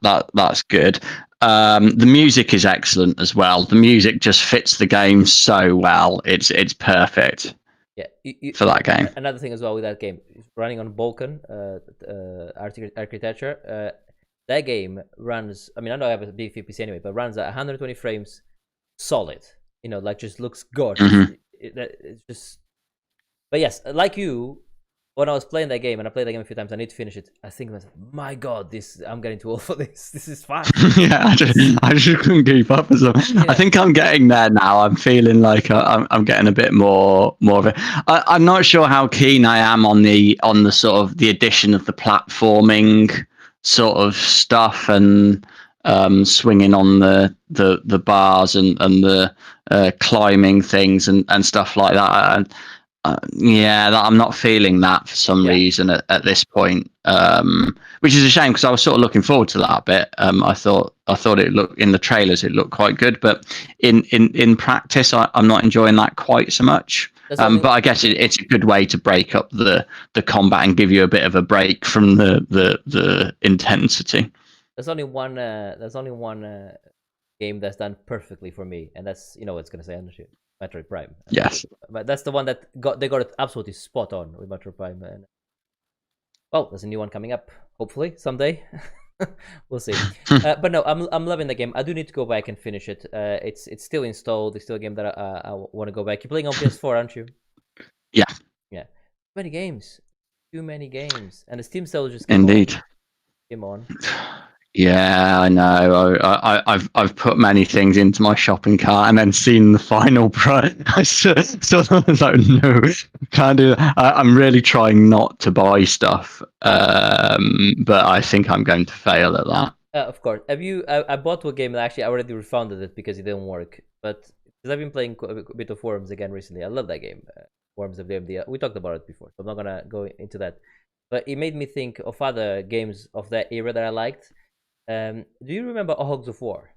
Yeah, that's good. The music is excellent as well. The music just fits the game so well. It's perfect yeah. for that game. Another thing as well with that game, running on Vulkan architecture. That game runs. I mean, I know I have a big PC anyway, but runs at 120 frames, solid. Like just looks gorgeous. Hmm. It's just. But yes, like you, when I was playing that game, and I played that game a few times, I need to finish it. I think to myself, my God, I'm getting too old for this. This is fast. Yeah, I just couldn't keep up with them. I Yeah, think I'm getting there now. I'm feeling like I'm getting a bit more of it. I'm not sure how keen I am on the sort of the addition of the platforming sort of stuff and swinging on the bars and the climbing things and stuff like that. Yeah, I'm not feeling that for some yeah. reason at this point, which is a shame because I was sort of looking forward to that a bit. I thought it looked in the trailers, it looked quite good, but in practice, I'm not enjoying that quite so much. There's only But I guess it's a good way to break up the combat and give you a bit of a break from the intensity. there's only one game that's done perfectly for me, and that's what's gonna say, Metroid Prime. Yes. But that's the one that they got it absolutely spot on with Metroid Prime. And well, there's a new one coming up, hopefully someday. We'll see. But no, I'm loving the game. I do need to go back and finish it. It's still installed. It's still a game that I want to go back. You're playing on PS4, aren't you? Yeah, Yeah. Too many games, and the Steam sales just keep on, indeed. keep on. Yeah, I know. I've put many things into my shopping cart and then seen the final price. I sort of was like, no, can't do that. I'm really trying not to buy stuff, but I think I'm going to fail at that. Of course. Have you? I bought a game that actually I already refunded it because it didn't work. But because I've been playing a bit of Worms again recently, I love that game. Worms of the MD. We talked about it before, so I'm not gonna go into that. But it made me think of other games of that era that I liked. Do you remember Hogs of War?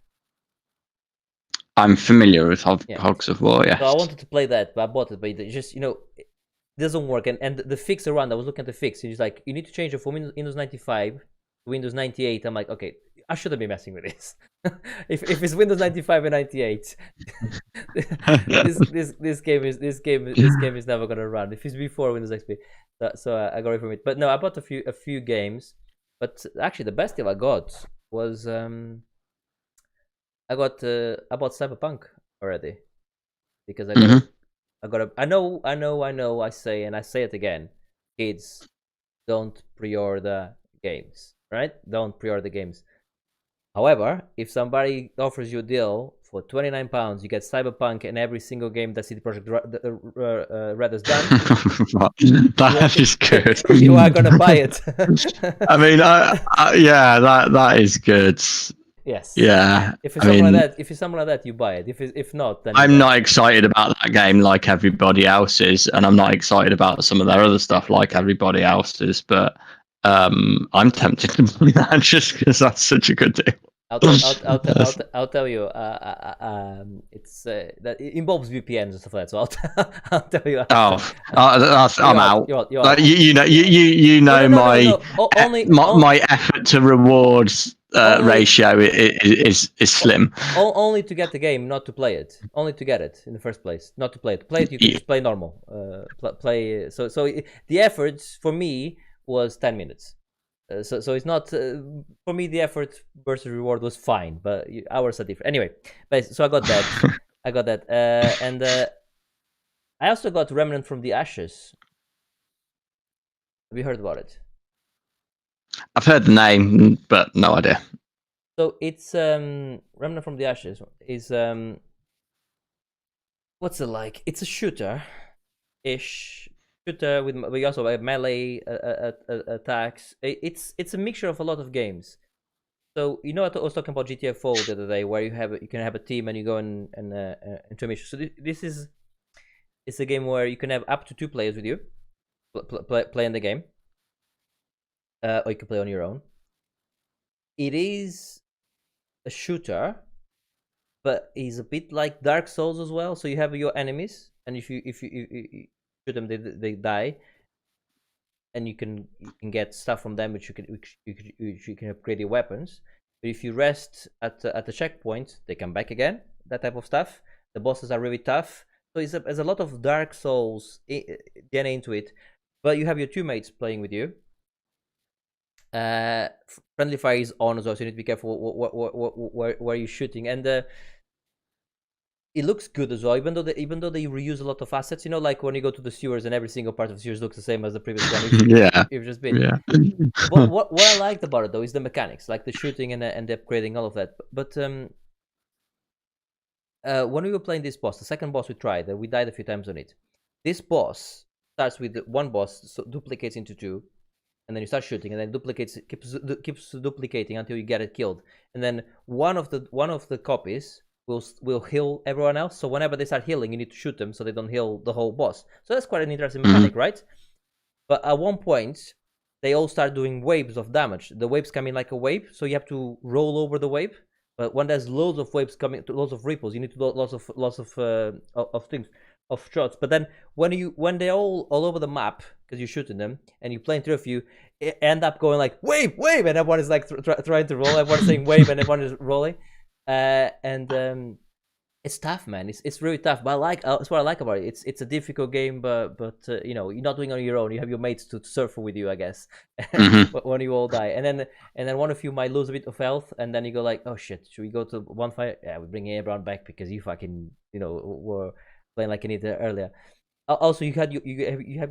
I'm familiar with Yeah. Hogs of War, So I yes. wanted to play that, but I bought it, but it just it doesn't work. And the fix around, I was looking at the fix. It's like you need to change it from Windows 95 to Windows 98. I'm like, okay, I shouldn't be messing with this. if it's Windows 95 and 98, this game is never gonna run. If it's before Windows XP, so I got away from it. But no, I bought a few games. But actually, the best deal I got was I bought Cyberpunk already because Hmm. I say, and I say it again, kids, don't pre-order games, right? Don't pre-order games. However, if somebody offers you a deal for £29, you get Cyberpunk and every single game that CD Projekt Red has done. That is good. You are gonna buy it. I mean, yeah, that is good. Yes. Yeah, If it's I something like mean, that, you buy it. If not, then you I'm don't. not excited about that game like everybody else is, and I'm not excited about some of their other stuff like everybody else is. But I'm tempted to buy that just because that's such a good deal. I'll tell you. It's that it involves VPNs and stuff like that. So I'll tell you Oh, after. I'm out. You're Like, out. you Oh, no, know no, no, no. my effort to rewards Only, ratio is slim. only to get the game, not to play it. Only to get it in the first place, not to play it. To play it, you can Yeah. just play normal. Play. The efforts for me was 10 minutes. So it's not for me. The effort versus reward was fine, but hours are different. Anyway, so I got that. I got that, and I also got Remnant from the Ashes. Have you heard about it? I've heard the name, but no idea. So it's Remnant from the Ashes is what's it like? It's a shooter-ish shooter with we also have melee attacks. It's a mixture of a lot of games. So I was talking about GTA 4 the other day, where you can have a team and you go and into a mission. So this is it's a game where you can have up to two players with you playing the game, or you can play on your own. It is a shooter, but is a bit like Dark Souls as well. So you have your enemies, and if you shoot them, they die, and you can get stuff from them, which you can upgrade your weapons. But if you rest at the checkpoint, they come back again. That type of stuff. The bosses are really tough. So there's a lot of Dark Souls DNA into it. But you have your two mates playing with you. Friendly fire is on as well, so you need to be careful where you're shooting. And it looks good as well, even though they reuse a lot of assets. You know, like when you go to the sewers and every single part of the sewers looks the same as the previous one. Yeah, You've just been. yeah. What I liked about it though is the mechanics, like the shooting and the upgrading, all of that. But when we were playing this boss, the second boss we tried, we died a few times on it. This boss starts with one boss, so duplicates into two, and then you start shooting, and then duplicates keeps duplicating until you get it killed, and then one of the copies will heal everyone else. So whenever they start healing, you need to shoot them so they don't heal the whole boss. So that's quite an interesting mechanic, right? But at one point, they all start doing waves of damage. The waves come in like a wave, so you have to roll over the wave. But when there's loads of waves coming, loads of ripples, you need to do lots of things, of shots. But then when they're all over the map because you're shooting them and you're playing through a few, it end up going like wave, wave, and everyone is like trying to roll. Everyone's saying wave, and everyone is rolling. And it's tough, man. It's really tough. But I like that's what I like about it. It's a difficult game, but you know, you're not doing it on your own. You have your mates to surf with you, I guess. Hmm. When you all die, and then one of you might lose a bit of health, and then you go like, oh shit, should we go to one fight? Yeah, we bring everyone back because you fucking were playing like an idiot earlier. Also, you have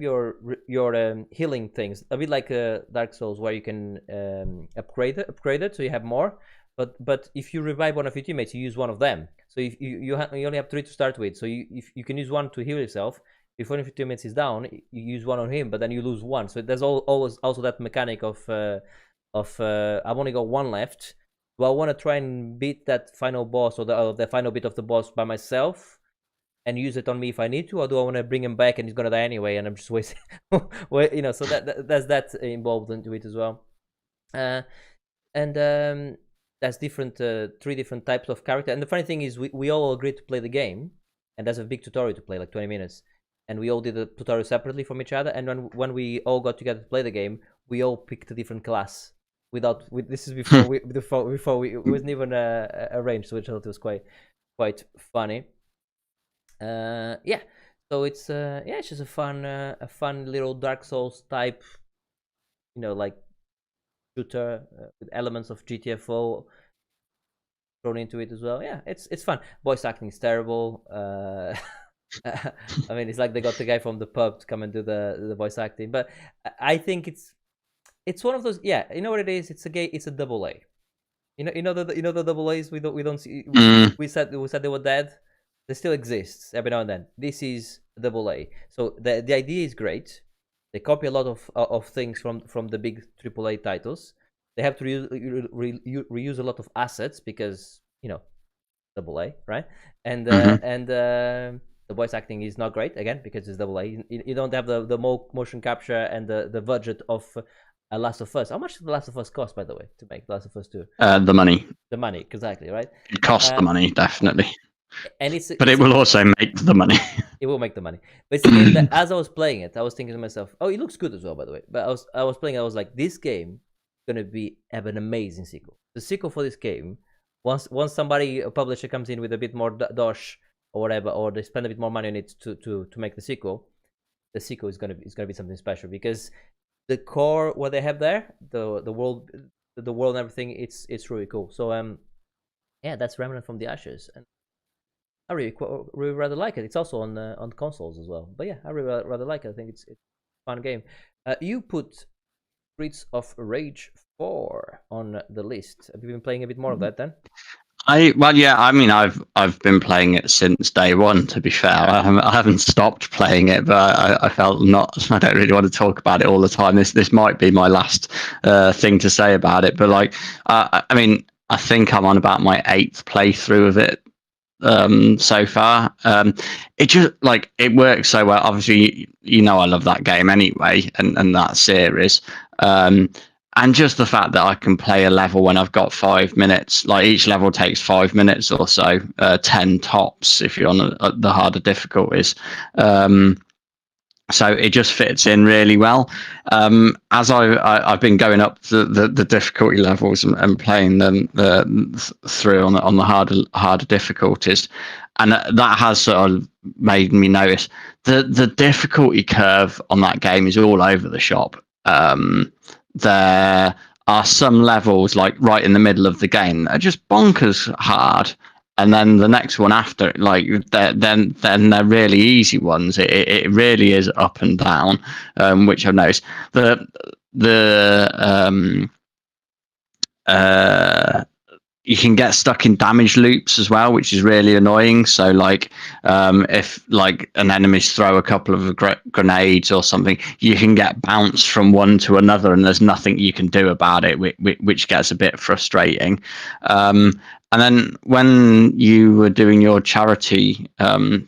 your healing things, a bit like Dark Souls, where you can upgrade it, so you have more. But if you revive one of your teammates, you use one of them. So if you only have three to start with, so if you can use one to heal yourself. If one of your teammates is down, you use one on him, but then you lose one. So there's always also that mechanic of I've only got one left. Do I want to try and beat that final boss or the final bit of the boss by myself and use it on me if I need to, or do I want to bring him back and he's gonna die anyway and I'm just wasting? So that's that involved into it as well. Uh, and There's three different types of character. And the funny thing is, we all agreed to play the game, and there's a big tutorial to play, like 20 minutes. And we all did the tutorial separately from each other. And when we all got together to play the game, we all picked a different class. This is before we it wasn't even arranged, which I thought was quite funny. Yeah. So it's just a fun little Dark Souls type, like shooter with elements of GTFO thrown into it as well. Yeah, it's fun. Voice acting is terrible. I mean, it's like they got the guy from the pub to come and do the voice acting. But I think it's one of those. Yeah, you know what it is. It's a double A. The double A's we don't see. Mm. We said they were dead. They still exist every now and then. This is a double A. So the idea is great. They copy a lot of things from the big AAA titles. They have to reuse a lot of assets because double A, right? And the voice acting is not great again because it's double A. You don't have the motion capture and the budget of Last of Us. How much did The Last of Us cost, by the way, to make The Last of Us 2? The money. The money, exactly, right? It costs the money, definitely. And But it will also make the money. It will make the money. But it's a game that, as I was playing it, I was thinking to myself, "Oh, it looks good as well." By the way, but I was playing. I was like, "This game is gonna have an amazing sequel." The sequel for this game, once a publisher comes in with a bit more dosh or whatever, or they spend a bit more money on it to make the sequel is gonna be something special because the core what they have there, the world and everything, it's really cool. So yeah, that's Remnant from the Ashes, and I really rather like it. It's also on consoles as well. But yeah, I really rather like it. I think it's a fun game. You put Streets of Rage 4 on the list. Have you been playing a bit more of that then? I mean, I've been playing it since day one. To be fair, I haven't stopped playing it, but I felt not. I don't really want to talk about it all the time. This might be my last thing to say about it. But I mean, I think I'm on about my 8th playthrough of it so far. It just it works so well. Obviously, I love that game anyway, and that series. And just the fact that I can play a level when I've got 5 minutes, like each level takes 5 minutes or so, 10 tops if you're on the harder difficulties. So it just fits in really well. As I've been going up the difficulty levels and playing them through on the harder difficulties, and that has sort of made me notice the difficulty curve on that game is all over the shop. There are some levels like right in the middle of the game that are just bonkers hard. and then the next one after, like then they're really easy ones. It really is up and down, which I've noticed. The uh, you can get stuck in damage loops as well, which is really annoying. So like if like an enemies throw a couple of grenades or something, you can get bounced from one to another and there's nothing you can do about it, which gets a bit frustrating. And then when you were doing your charity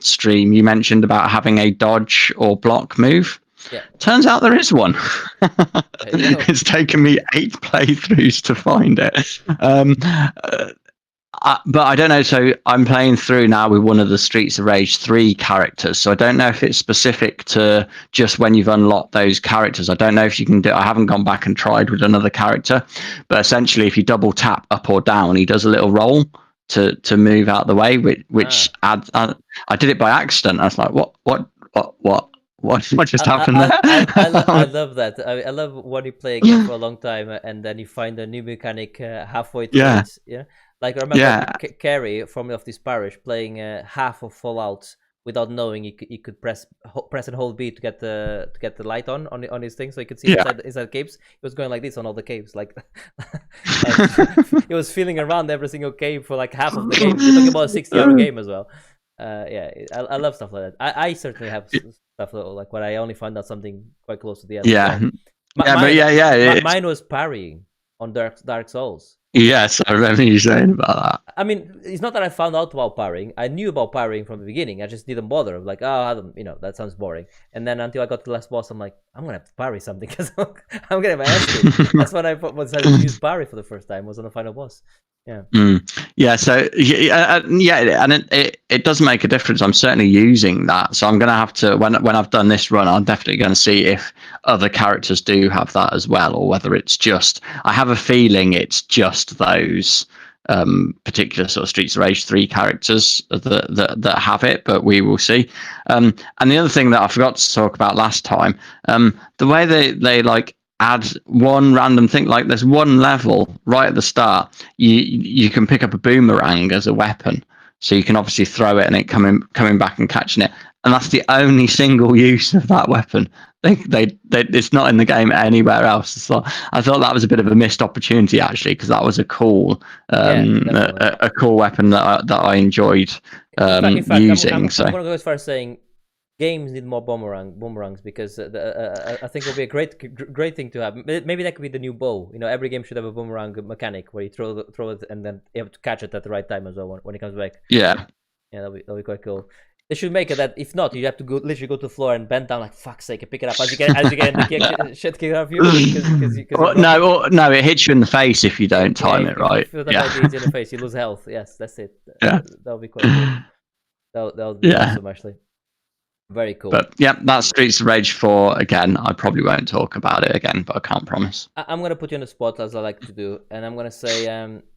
stream, you mentioned about having a dodge or block move. Yeah, Turns out there is one. there you go. It's taken me 8 playthroughs to find it. But I don't know. So I'm playing through now with one of the Streets of Rage 3 characters. So I don't know if it's specific to just when you've unlocked those characters. I don't know if you can do. I haven't gone back and tried with another character, but essentially, if you double tap up or down, he does a little roll to move out the way, which adds. I did it by accident. I was like, what just happened there? I love that. I love when you play a game for a long time and then you find a new mechanic halfway through Yeah. it. Yeah, like I remember Yeah. Carrie from of this parish playing half of Fallout without knowing he could press and hold B to get the light on his thing, so he could see Yeah. inside caves. He was going like this on all the caves, like, and he was feeling around every single cave for like half of the game. We're talking about a 60-hour game as well. Yeah, I love stuff like that. I certainly have stuff like where I only find out something quite close to the end. Yeah. Mine, mine was parrying on Dark Souls. Yes, I remember you saying about that. I mean, it's not that I found out about parrying. I knew about parrying from the beginning. I just didn't bother. Like, oh, I don't, that sounds boring. And then until I got to the last boss, I'm like, I'm gonna have to parry something because I'm gonna have my ass kicked. That's when I decided to use parry for the first time. Was on the final boss. Yeah. Yeah. So yeah, and it does make a difference. I'm certainly using that. So I'm gonna have to when I've done this run, I'm definitely going to see if other characters do have that as well, or whether it's just. I have a feeling it's just those particular sort of Streets of Rage 3 characters that have it, but we will see. And the other thing that I forgot to talk about last time, the way they like add one random thing, like there's one level right at the start, you can pick up a boomerang as a weapon, so you can obviously throw it and it coming back and catching it, and that's the only single use of that weapon. They it's not in the game anywhere else. So I thought that was a bit of a missed opportunity actually, because that was a cool a cool weapon that I enjoyed in fact, using. I'm so going to go as far as saying games need more boomerangs, because I think it would be a great thing to have. Maybe that could be the new bow. Every game should have a boomerang mechanic where you throw it and then you have to catch it at the right time as well when it comes back. Yeah, that'll be quite cool. They should make it that if not, you have to literally go to the floor and bend down like fuck's sake and pick it up as you get the shit kicked out of you. No, it hits you in the face if you don't time it right. If you in the face, you lose health. Yes, that's it. Yeah, that'll be quite cool. That'll be awesome actually. Very cool. But yeah, that's Streets of Rage 4 again. I probably won't talk about it again, but I can't promise. I'm gonna put you on the spot as I like to do, and I'm gonna say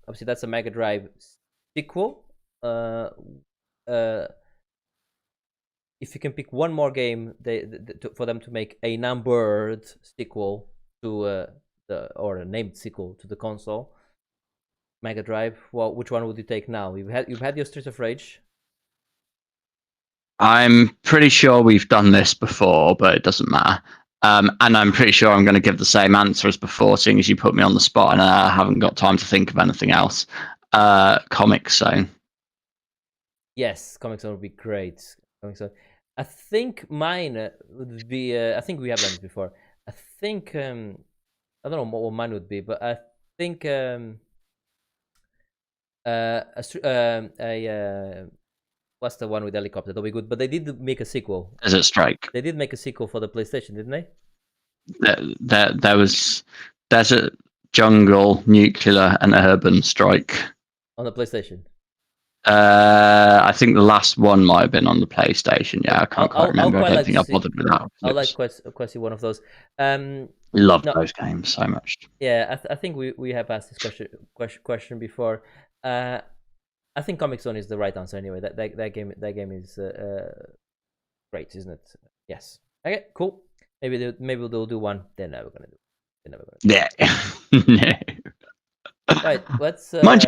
obviously that's a Mega Drive sequel. If you can pick one more game for them to make a numbered sequel to or a named sequel to the console, Mega Drive, well, which one would you take now? You've had your Streets of Rage. I'm pretty sure we've done this before, but it doesn't matter. And I'm pretty sure I'm going to give the same answer as before, seeing as you put me on the spot and I haven't got time to think of anything else. Comic Zone. Yes, Comic Zone would be great. Comic Zone. I think mine would be. I think we have done this before. I think I don't know what mine would be, but I think what's the one with helicopter? That'll be good. But they did make a sequel. Desert Strike. They did make a sequel for the PlayStation, didn't they? There was Desert, Jungle, Nuclear, and Urban Strike on the PlayStation. I think the last one might have been on the PlayStation. Yeah, I can't quite remember. I don't think I bothered with that. I'd like quite see one of those. Love those games so much. Yeah, I think we have asked this question before. I think Comic Zone is the right answer anyway. That game is great, isn't it? Yes. Okay, cool. Maybe they'll do one. They're never gonna do. Yeah. No. Right. Let's. Mind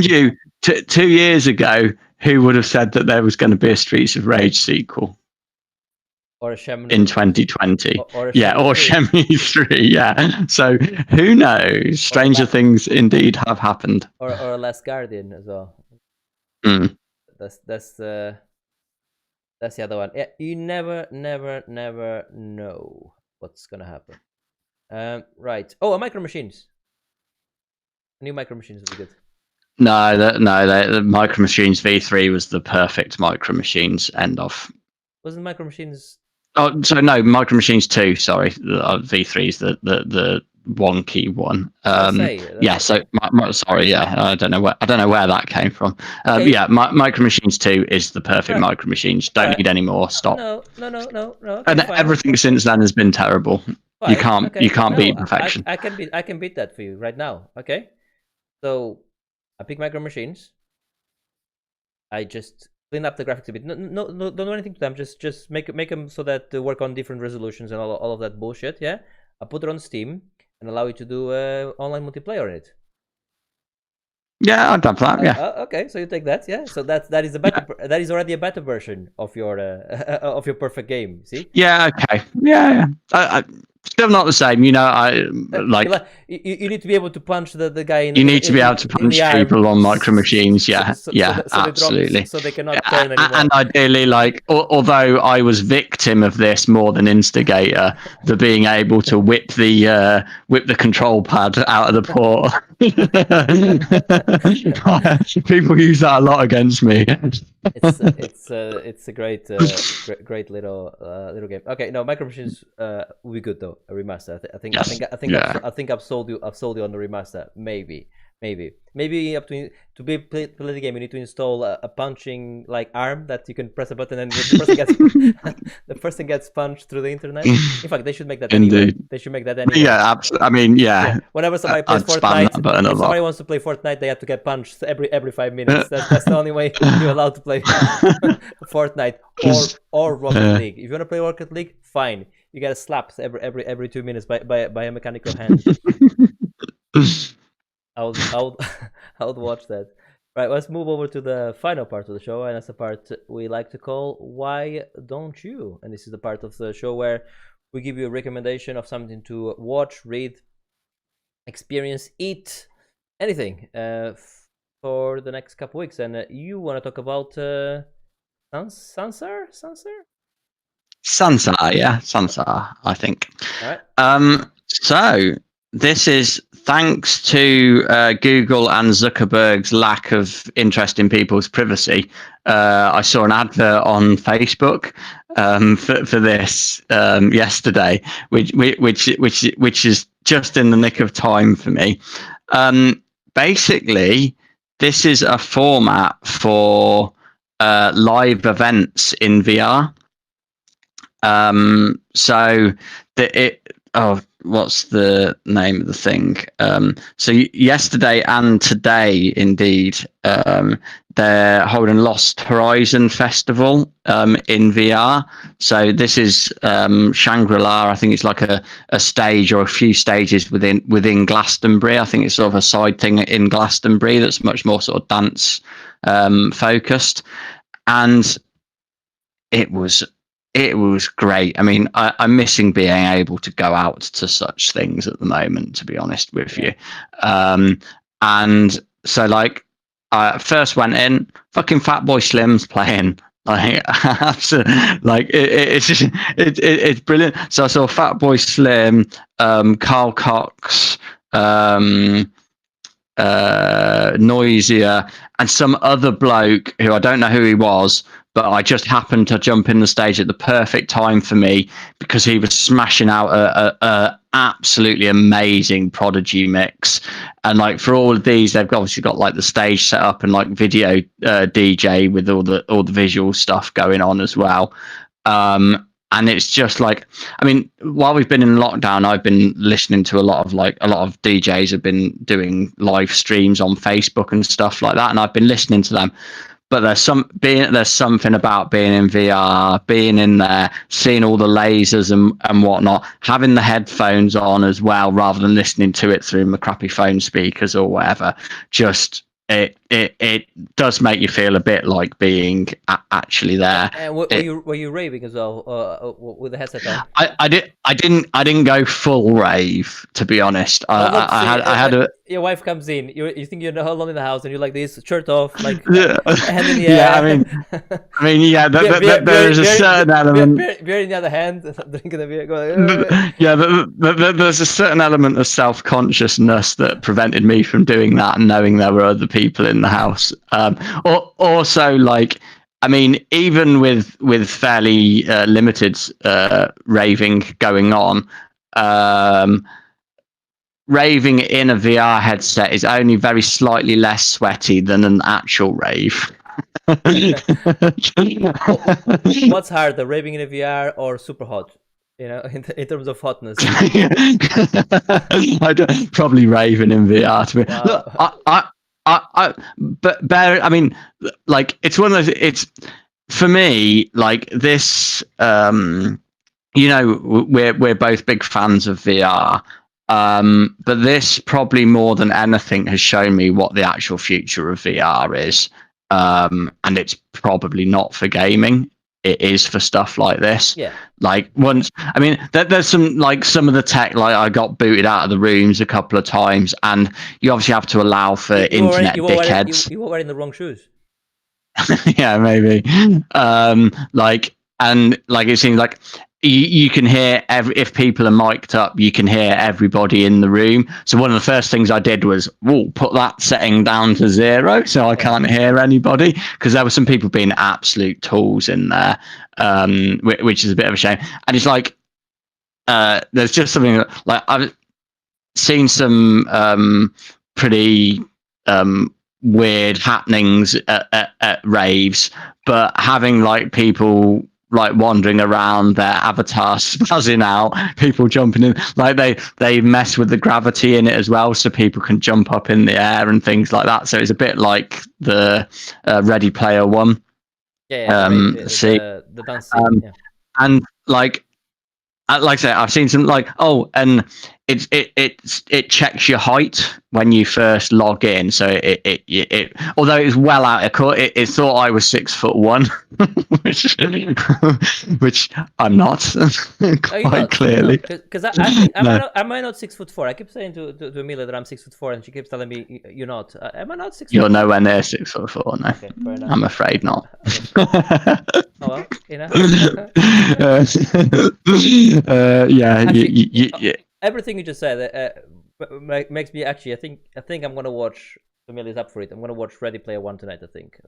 you. 2 years ago, who would have said that there was going to be a Streets of Rage sequel or a in Shenmue 2020? or a Yeah, Shenmue or 3 Shenmue 3. Yeah. So who knows? or Stranger things indeed have happened. or a Last Guardian as well. Mm. That's that's the other one. Yeah, you never know what's gonna happen. Right. Oh, a Micro Machines. New Micro Machines will be good. No, the Micro Machines V3 was the perfect Micro Machines end of. Wasn't Micro Machines? Oh, so no, Micro Machines 2. Sorry, V3 is the wonky one. I was gonna say Yeah. that's So sorry. Yeah, I don't know where that came from. okay. Yeah, Micro Machines 2 is the perfect Right. Micro Machines. Don't Right. need any more. Stop. No. Okay, And fine. everything since then has been terrible. You Fine. can't Okay. No, beat perfection. I can beat that for you right now. Okay. So I pick Micro Machines. I just clean up the graphics a bit. Don't do anything to them. Just make them so that they work on different resolutions and all of that bullshit. Yeah. I put it on Steam and allow you to do online multiplayer on it. Yeah, I'd have that. Yeah. Okay, so you take that, yeah. So that is a better. That is already a better version of your of your perfect game. See? Yeah. Okay. Yeah. Still not the same. I like. You need to be able to punch the guy You need to be able to in the punch arm, people on Micro Machines. Yeah. so they Absolutely. drop, so they cannot turn anymore. And ideally, like, although I was victim of this more than instigator, the being able to whip the control pad out of the port. People use that a lot against me. It's a great little game. Okay, no, Micro Machines will be good though. A remaster. I think I've sold you on the remaster. Maybe up to play the game, you need to install a punching like arm that you can press a button and the person gets punched through the internet. In fact, they should make that anyway. Indeed. They should make that anyway. Yeah, absolutely. I mean, yeah. Whenever somebody plays Fortnite, if somebody wants to play Fortnite, they have to get punched every 5 minutes. That's the only way you're allowed to play Fortnite or Rocket League. If you want to play Rocket League, fine. You get slapped every 2 minutes by a mechanical hand. I would watch that. Right, let's move over to the final part of the show, and that's the part we like to call "Why Don't You?" And this is the part of the show where we give you a recommendation of something to watch, read, experience, eat, anything for the next couple weeks. And you want to talk about Sansar? Sansar, yeah, Sansar, I think. All right. So this is thanks to Google and Zuckerberg's lack of interest in people's privacy. I saw an advert on Facebook for this yesterday, which is just in the nick of time for me. Basically, this is a format for live events in VR. What's the name of the thing? So yesterday and today, indeed, they're holding Lost Horizon Festival in VR. So this is Shangri-La. I think it's like a stage or a few stages within Glastonbury. I think it's sort of a side thing in Glastonbury that's much more sort of dance focused, and it was great. I mean, I'm missing being able to go out to such things at the moment, to be honest with you. And so, like, I first went in, fucking Fatboy Slim's playing. Like, absolutely, like it's brilliant. So I saw Fatboy Slim, Carl Cox, Noisia, and some other bloke who I don't know who he was, but I just happened to jump in the stage at the perfect time for me because he was smashing out a absolutely amazing Prodigy mix. And like for all of these, they've obviously got like the stage set up and like video DJ with all the visual stuff going on as well. And it's just like, I mean, while we've been in lockdown, I've been listening to a lot of DJs have been doing live streams on Facebook and stuff like that, and I've been listening to them. But there's something about being in VR, being in there, seeing all the lasers and whatnot, having the headphones on as well, rather than listening to it through my crappy phone speakers or whatever. Just it it does make you feel a bit like being actually there. And were you raving as well with the headset on? I didn't go full rave, to be honest. Hold up, see, I had a your wife comes in. You think you're alone in the house, and you're like this, shirt off, like yeah, hand in the yeah. air. I mean, yeah. There is a certain element. Beer in the other hand, drinking the beer, going. Yeah, there's a certain element of self-consciousness that prevented me from doing that and knowing there were other people in the house. Or also, like, I mean, even with fairly limited raving going on, raving in a VR headset is only very slightly less sweaty than an actual rave. What's harder, raving in a VR or super hot? In terms of hotness. I don't, probably raving in VR to me. Wow. Look, but bear. I mean, like it's one of those. It's for me like this. We're both big fans of VR. But this probably more than anything has shown me what the actual future of VR is. And it's probably not for gaming. It is for stuff like this. Yeah. Like once, I mean, there's some of the tech. Like I got booted out of the rooms a couple of times, and you obviously have to allow for internet dickheads. You were wearing the wrong shoes. Yeah, maybe. Like it seems like you can hear if people are mic'd up, you can hear everybody in the room. So one of the first things I did was put that setting down to 0 so I can't hear anybody, because there were some people being absolute tools in there, which is a bit of a shame. And it's like there's just something like I've seen some pretty weird happenings at raves, but having like people like wandering around, their avatars spazzing out, people jumping in, like they mess with the gravity in it as well, so people can jump up in the air and things like that. So it's a bit like the Ready Player One. The dancing. Yeah. And like I say, I've seen some like and it checks your height when you first log in. So it although it's well out of court, it thought I was 6'1", which I'm not quite clearly. Because I think am I not 6'4"? I keep saying to Amelia that I'm 6'4", and she keeps telling me you're not. Am I not 6'4"? You're nowhere near 6'4". No, okay, I'm afraid not. Oh well, yeah. Actually, everything you just said makes me actually. I think I'm gonna watch. Amelia's up for it. I'm gonna watch Ready Player One tonight. I think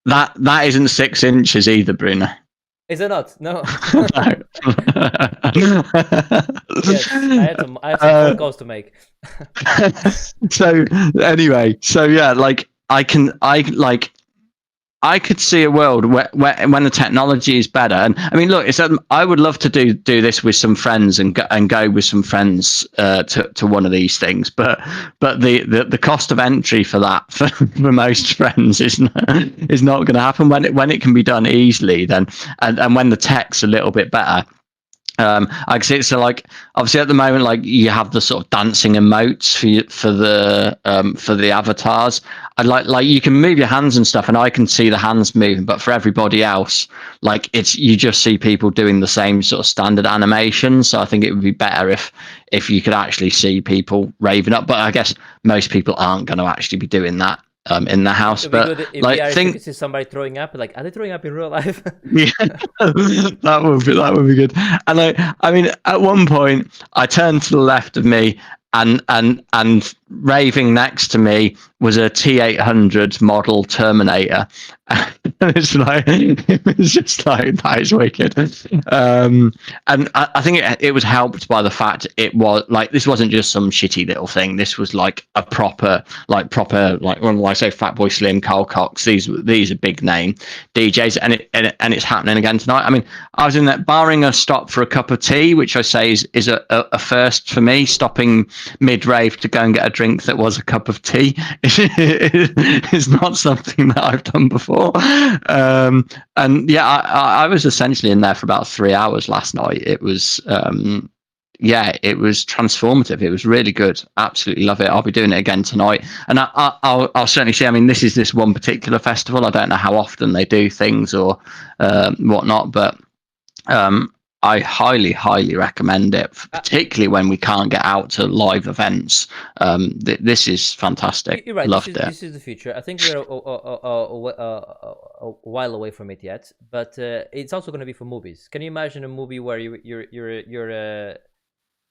that isn't 6 inches either, Bruno. Is it not? No. Yes, I had some phone calls to make. So anyway, yeah, like I could see a world where when the technology is better, and I mean, look, I would love to do this with some friends and go with some friends to one of these things, but the cost of entry for that for most friends is not going to happen when it can be done easily. Then and when the tech's a little bit better. I see. So, like, obviously, at the moment, like you have the sort of dancing emotes for the avatars. I like you can move your hands and stuff, and I can see the hands moving. But for everybody else, like you just see people doing the same sort of standard animation. So I think it would be better if you could actually see people raving up. But I guess most people aren't going to actually be doing that in the house. But like, if you see somebody throwing up, like, are they throwing up in real life? Yeah, that would be good. And I mean, at one point, I turned to the left of me, and raving next to me was a T800 model Terminator. It was just like, that is wicked. And I think it was helped by the fact it was like, this wasn't just some shitty little thing. This was like a proper like when I say Fatboy Slim, Carl Cox, these are big name DJs, and it's happening again tonight. I mean, I was in that, barring a stop for a cup of tea, which I say is a first for me, stopping mid rave to go and get a drink that was a cup of tea. Is not something that I've done before. And yeah, I was essentially in there for about 3 hours last night. It was it was transformative. It was really good. Absolutely love it. I'll be doing it again tonight, and I'll certainly see. I mean, this is this one particular festival. I don't know how often they do things or whatnot, but I highly, highly recommend it, particularly when we can't get out to live events. This is fantastic. You're right. Loved it. This is the future. I think we're a while away from it yet, but it's also going to be for movies. Can you imagine a movie where you're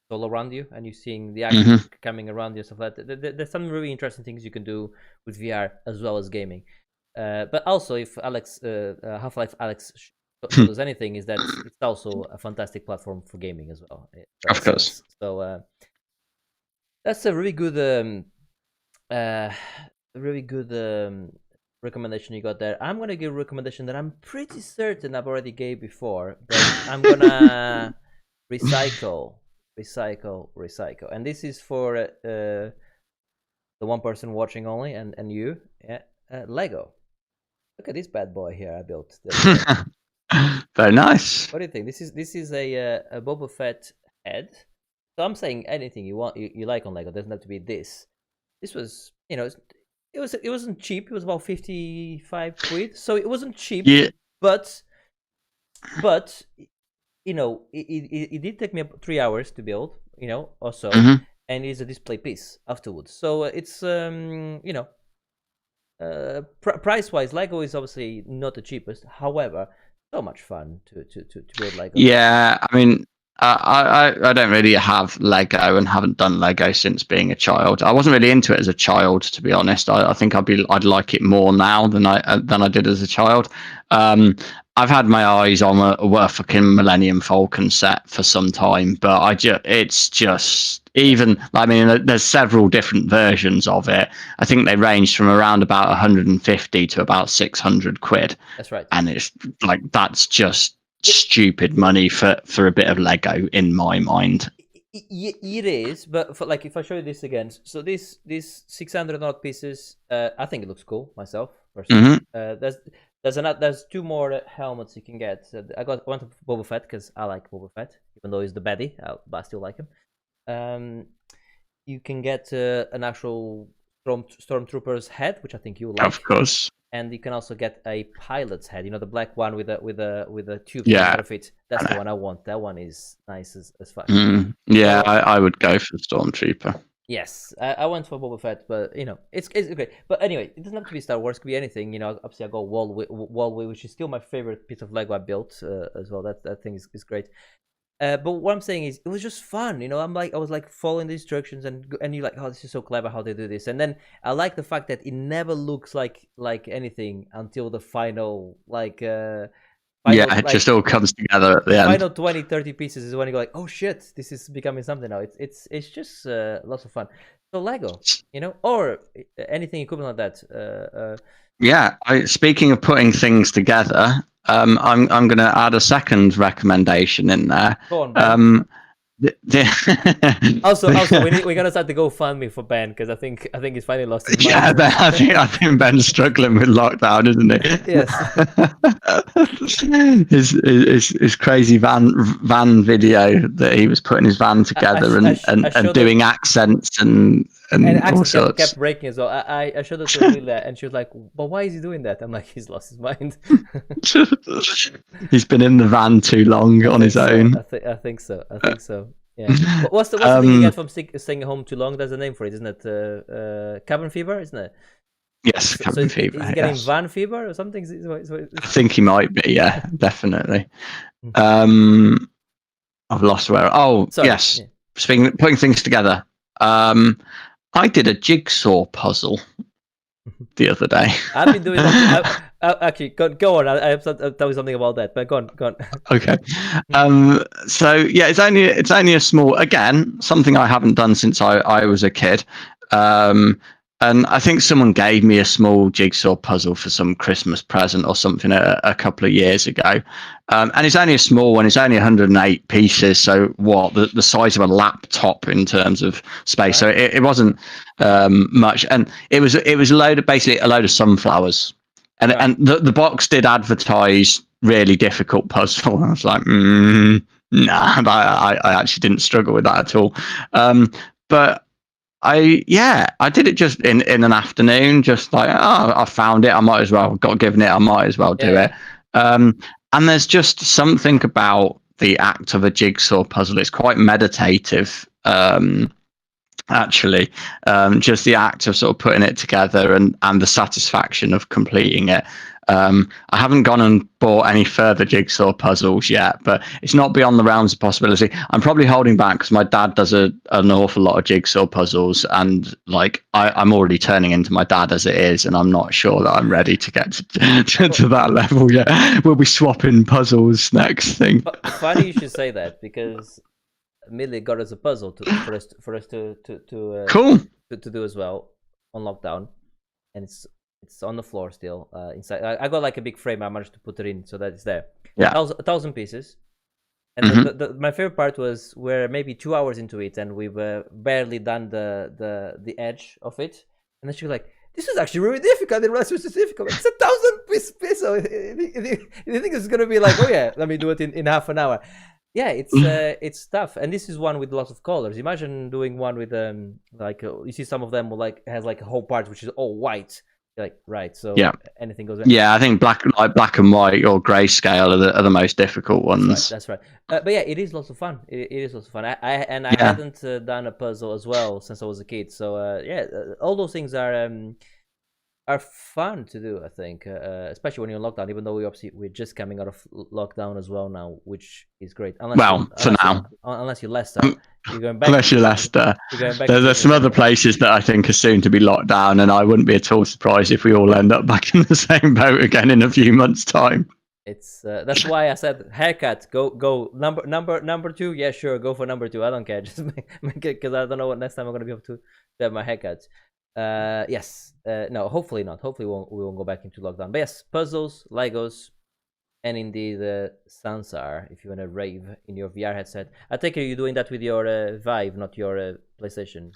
all around you and you're seeing the action coming around you and stuff like that? There's some really interesting things you can do with VR as well as gaming. But also, if Half-Life Alex shows us anything, is that it's also a fantastic platform for gaming as well. Of course. So that's a really good recommendation you got there. I'm gonna give a recommendation that I'm pretty certain I've already gave before, but I'm gonna recycle, and this is for the one person watching only, and you, Lego. Look at this bad boy here I built. Very nice. What do you think? This is a Boba Fett head. So I'm saying anything you want, you like on Lego. It doesn't have to be this. This was, it wasn't cheap. It was about 55 quid. So it wasn't cheap. Yeah. But it did take me 3 hours to build, or so, and it's a display piece afterwards. So it's price wise, Lego is obviously not the cheapest. However, so much fun to build Lego. Yeah, I mean, I don't really have Lego and haven't done Lego since being a child. I wasn't really into it as a child, to be honest. I think I'd like it more now than I did as a child. I've had my eyes on a fucking Millennium Falcon set for some time, but it's just even. I mean, there's several different versions of it. I think they range from around about 150 to about 600 quid. That's right. And it's like that's just stupid money for a bit of Lego in my mind. It is, but if I show you this again, so these 600 odd pieces, I think it looks cool myself personally. There's two more helmets you can get. I got one of Boba Fett because I like Boba Fett, even though he's the baddie, but I still like him. You can get an actual stormtrooper's head, which I think you like. Of course. And you can also get a pilot's head, the black one with a tube out of it. That's the one I want. That one is nice as fuck. Yeah, I would go for the Stormtrooper. Yes, I went for Boba Fett, but it's great. But anyway, it doesn't have to be Star Wars. It could be anything. Obviously I go Wall-E, which is still my favorite piece of Lego I built as well. That thing is great. But what I'm saying is, it was just fun. I was following the instructions, and you're like, oh, this is so clever how they do this. And then I like the fact that it never looks like anything until the final it just all comes together at the end. Final 20-30 pieces is when you go like, oh shit, this is becoming something now. It's just lots of fun. So Lego, or anything equivalent like that. Speaking of putting things together, I'm going to add a second recommendation in there. Go on, Ben. Also, we're gonna start to GoFundMe for Ben because I think he's finally lost his mind. Yeah, I think Ben's struggling with lockdown, isn't he? Yes. his crazy van video that he was putting his van together and doing accents and all sorts. Kept breaking as well. I showed it to Lila and she was like, "But why is he doing that?" I'm like, "He's lost his mind." He's been in the van too long on his own. I think so. Yeah. What's the thing you get from staying home too long? There's a name for it, isn't it? Cabin fever, isn't it? Yes, cabin fever. Is he getting van fever or something? I think he might be. Yeah, definitely. I've lost where. Oh, sorry. Yes. Yeah. Speaking of putting things together, I did a jigsaw puzzle the other day. I've been doing that. Actually, go on. I'll tell you something about that. But go on. Okay. So yeah, it's only a small, again, something I haven't done since I was a kid. And I think someone gave me a small jigsaw puzzle for some Christmas present or something a couple of years ago. And it's only a small one. It's only 108 pieces. So the size of a laptop in terms of space. Right. So it wasn't much. And it was basically a load of sunflowers. And right. And the box did advertise really difficult puzzle. I was like, no. Nah, I actually didn't struggle with that at all. But I did it just in an afternoon, just like, oh, I found it, I might as well, got given it, I might as well Yeah, do yeah. it. And there's just something about the act of a jigsaw puzzle. It's quite meditative. Actually, just the act of sort of putting it together and the satisfaction of completing it. I haven't gone and bought any further jigsaw puzzles yet, but it's not beyond the realms of possibility. I'm probably holding back because my dad does an awful lot of jigsaw puzzles, and like I'm already turning into my dad as it is, and I'm not sure that I'm ready to get to that level yet. We'll be swapping puzzles next thing. Funny you should say that, because Millie got us a puzzle for us Cool. to do as well on lockdown, and it's on the floor still inside. I got like a big frame. I managed to put it in so that it's there. Yeah. 1,000 pieces. And my favorite part was we're maybe 2 hours into it, and we've barely done the edge of it. And then she was like, "This is actually really difficult. I didn't realize it was this difficult. It's 1,000 peso. You think it's gonna be like, oh yeah, let me do it in half an hour." Yeah, it's tough, and this is one with lots of colors. Imagine doing one with like you see some of them will like has like a whole part which is all white. You're like, right, so Yeah. anything goes. Yeah, I think black and white or grayscale are the most difficult ones. That's right. But yeah, it is lots of fun. It is lots of fun. I Yeah. hadn't done a puzzle as well since I was a kid. So all those things are fun to do. I think, especially when you're in lockdown. Even though we're just coming out of lockdown as well now, which is great. For now, unless you're Leicester, you're going back. Unless you're Leicester, there's some other places that I think are soon to be locked down, and I wouldn't be at all surprised if we all end up back in the same boat again in a few months' time. It's that's why I said haircut. Go number two. Yeah, sure. Go for number two. I don't care. Just make it, because I don't know what next time I'm gonna be able to have my haircut. Yes. No. Hopefully not. Hopefully we won't go back into lockdown. But yes, puzzles, Legos, and indeed Sansar. If you want to rave in your VR headset, I take it you're doing that with your Vive, not your PlayStation.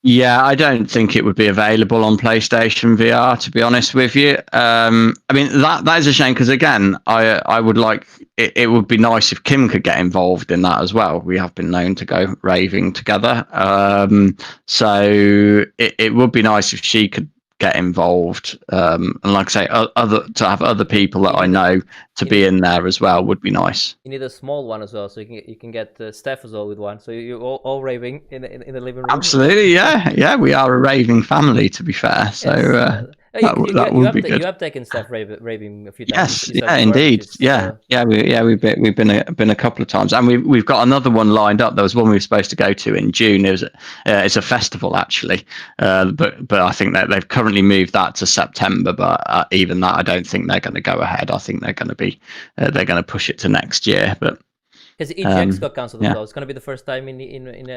Yeah, I don't think it would be available on PlayStation VR, to be honest with you. I mean, that is a shame because, again, I would like it would be nice if Kim could get involved in that as well. We have been known to go raving together. So it would be nice if she could get involved. And like I say, to have other people that I know to be in there as well would be nice. You need a small one as well, so you can get Steph as well with one. So you're all raving in the living room. Absolutely, yeah. We are a raving family, to be fair. So that would be good. You have taken Steph raving a few times. Yes, yeah, indeed. We've been a couple of times, and we've got another one lined up. There was one we were supposed to go to in June. It's a festival actually, but I think that they've currently moved that to September. But even that, I don't think they're going to go ahead. I think they're going to push it to next year. But because EGX got cancelled as well. It's going to be the first time in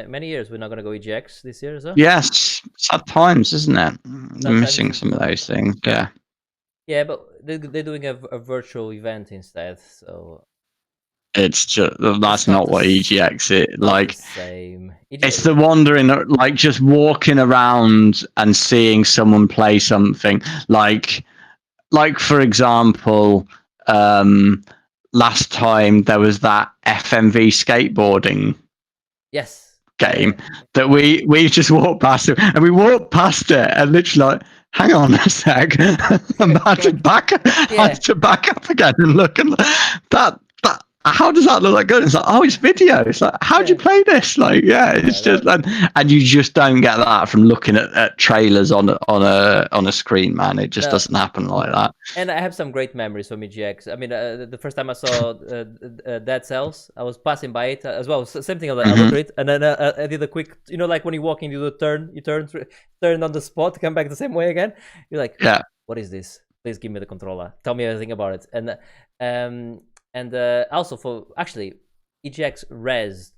many years we're not going to go EGX this year as well. Yes, sad times, isn't it? We're missing some of those things. Yeah. Yeah, but they're doing a virtual event instead, so it's just that's not what EGX is like. Same. It's the wandering, like just walking around and seeing someone play something. Like for example, last time there was that FMV skateboarding game that we just walked past it, and we walked past it and literally like, hang on a sec, I had to back up again and look, and that how does that look like good? It's like, oh, it's video. It's like, how do you play this? Like, it's just and you just don't get that from looking at trailers on a screen, man. It just doesn't happen like that. And I have some great memories from EGX. I mean, the first time I saw Dead Cells, I was passing by it as well. Same thing. I looked at it, and then I did a quick, like when you walk in, you do a turn, you turn on the spot, come back the same way again. You're like, what is this? Please give me the controller. Tell me everything about it. And also for actually EGX Res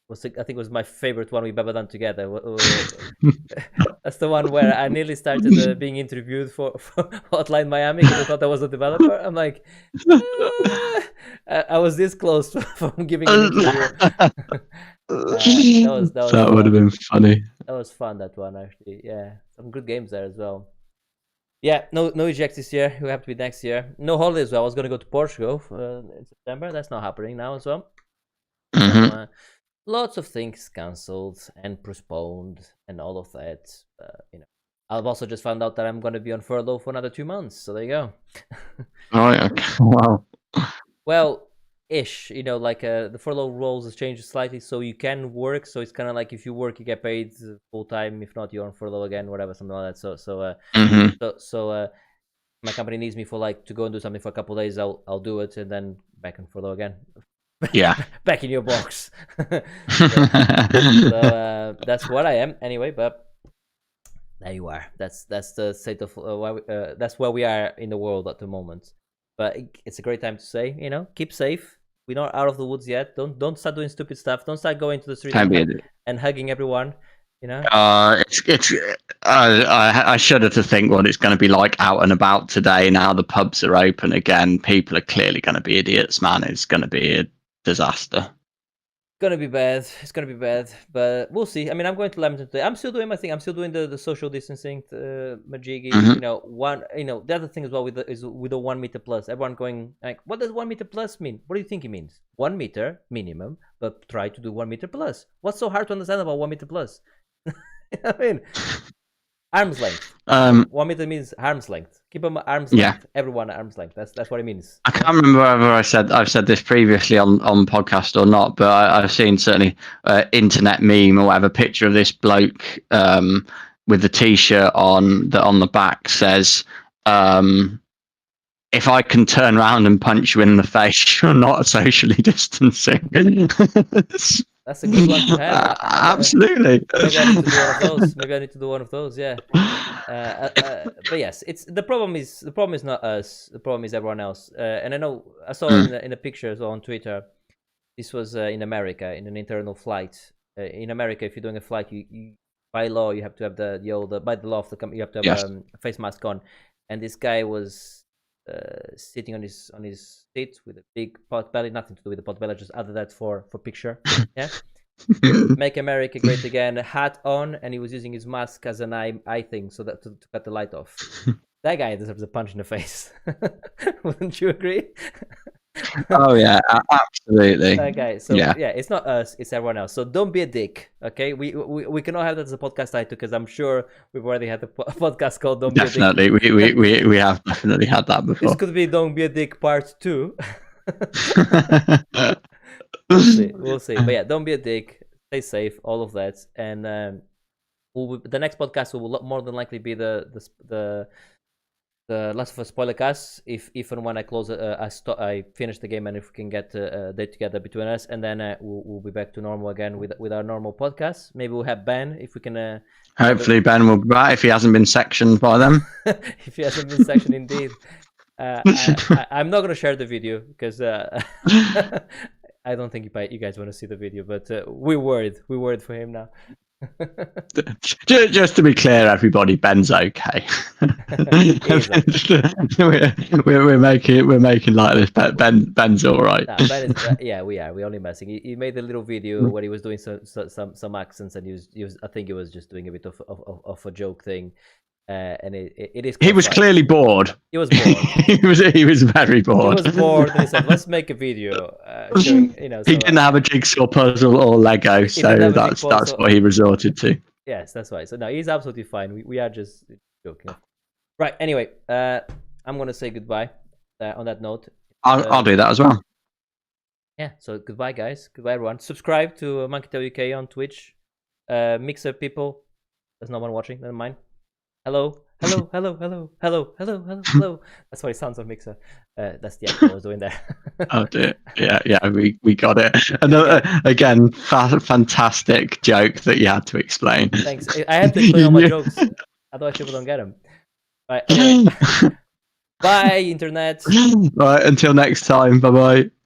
I think was my favorite one we've ever done together. That's the one where I nearly started being interviewed for Hotline Miami because I thought I was a developer. I'm like, I was this close from giving an interview. That would have been funny. That was fun, that one, actually. Yeah, some good games there as well. Yeah, no EGX this year. We have to be next year. No holidays as well. I was going to go to Portugal in September. That's not happening now as well. Mm-hmm. So lots of things cancelled and postponed and all of that. I've also just found out that I'm going to be on furlough for another 2 months. So there you go. Right. Okay. Wow. Well, ish. Like the furlough rules has changed slightly, so you can work. So it's kind of like if you work, you get paid full time. If not, you're on furlough again, whatever, something like that. Mm-hmm. My company needs me for like to go and do something for a couple of days. I'll do it and then back on furlough again. Yeah. Back in your box. So that's what I am anyway. But there you are. That's the state of that's where we are in the world at the moment. But it's a great time to say, keep safe. We're not out of the woods yet. Don't start doing stupid stuff. Don't start going to the street Can't be. and hugging everyone. It's I shudder to think what it's going to be like out and about today. Now the pubs are open again. People are clearly going to be idiots, man. It's going to be a disaster. Gonna be bad. It's gonna be bad, but we'll see. I mean, I'm going to Leamington today. I'm still doing my thing. I'm still doing the social distancing, majiggy. Mm-hmm. The other thing as well with the 1 meter plus. Everyone going like, what does 1 meter plus mean? What do you think it means? 1 meter minimum, but try to do 1 meter plus. What's so hard to understand about 1 meter plus? I mean, arm's length. 1 meter means arm's length. Keep them arm's length. Everyone arm's length. That's what it means. I can't remember whether I've said this previously on podcast or not, but I've seen certainly internet meme or whatever picture of this bloke with the t-shirt on that on the back says, if I can turn around and punch you in the face, you're not socially distancing. That's a good one to have. Absolutely. Maybe I need to do one of those. Maybe I need to do one of those. Yeah. But yes, it's the problem is not us. The problem is everyone else. And I know I saw in a picture as well on Twitter. This was in America in an internal flight. In America, if you're doing a flight, you by law you have to have by the law of the company you have to have a face mask on. And this guy was sitting on his seat with a big pot belly, nothing to do with the pot belly, just other that for picture. Yeah. Make America great again, hat on, and he was using his mask as an eye thing so that to cut the light off. That guy deserves a punch in the face. Wouldn't you agree? Oh yeah, absolutely. That guy. So yeah, it's not us, it's everyone else. So don't be a dick, okay? We cannot have that as a podcast title because I'm sure we've already had a podcast called "Don't Be a Dick." Definitely, we have definitely had that before. This could be "Don't Be a Dick" Part 2. We'll see. But yeah, don't be a dick. Stay safe. All of that, and the next podcast will more than likely be the Last of Us spoiler cast. If and when I close I finish the game, and if we can get a day together between us, and then we'll be back to normal again with our normal podcast. Maybe we'll have Ben if we can. Hopefully, Ben will be back if he hasn't been sectioned by them. If he hasn't been sectioned, indeed. I'm not going to share the video because I don't think you guys want to see the video, but we're worried for him now. Just to be clear, everybody, Ben's okay. we're making like this. Ben's all right. Nah, Ben is, we are. We're only messing. He made a little video where he was doing some accents, and he was. I think he was just doing a bit of a joke thing. And it is. He was clearly bored. He was bored. he was very bored. He was bored, and he said, "Let's make a video." Showing, he didn't have a jigsaw puzzle or Lego, so that's what he resorted to. Yes, that's right. So no, he's absolutely fine. We are just joking. Right. Anyway, I'm gonna say goodbye. On that note, I'll do that as well. Yeah. So goodbye, guys. Goodbye, everyone. Subscribe to Monkey Tail UK on Twitch. Mixer people. There's no one watching. Never mind. Hello. That's what it sounds on Mixer. That's the actor I was doing there. Oh dear. Yeah, we got it. Another again, fantastic joke that you had to explain. Thanks. I had to explain all my jokes, otherwise people don't get them. Right. Anyway. Bye, internet. Right. Until next time. Bye bye.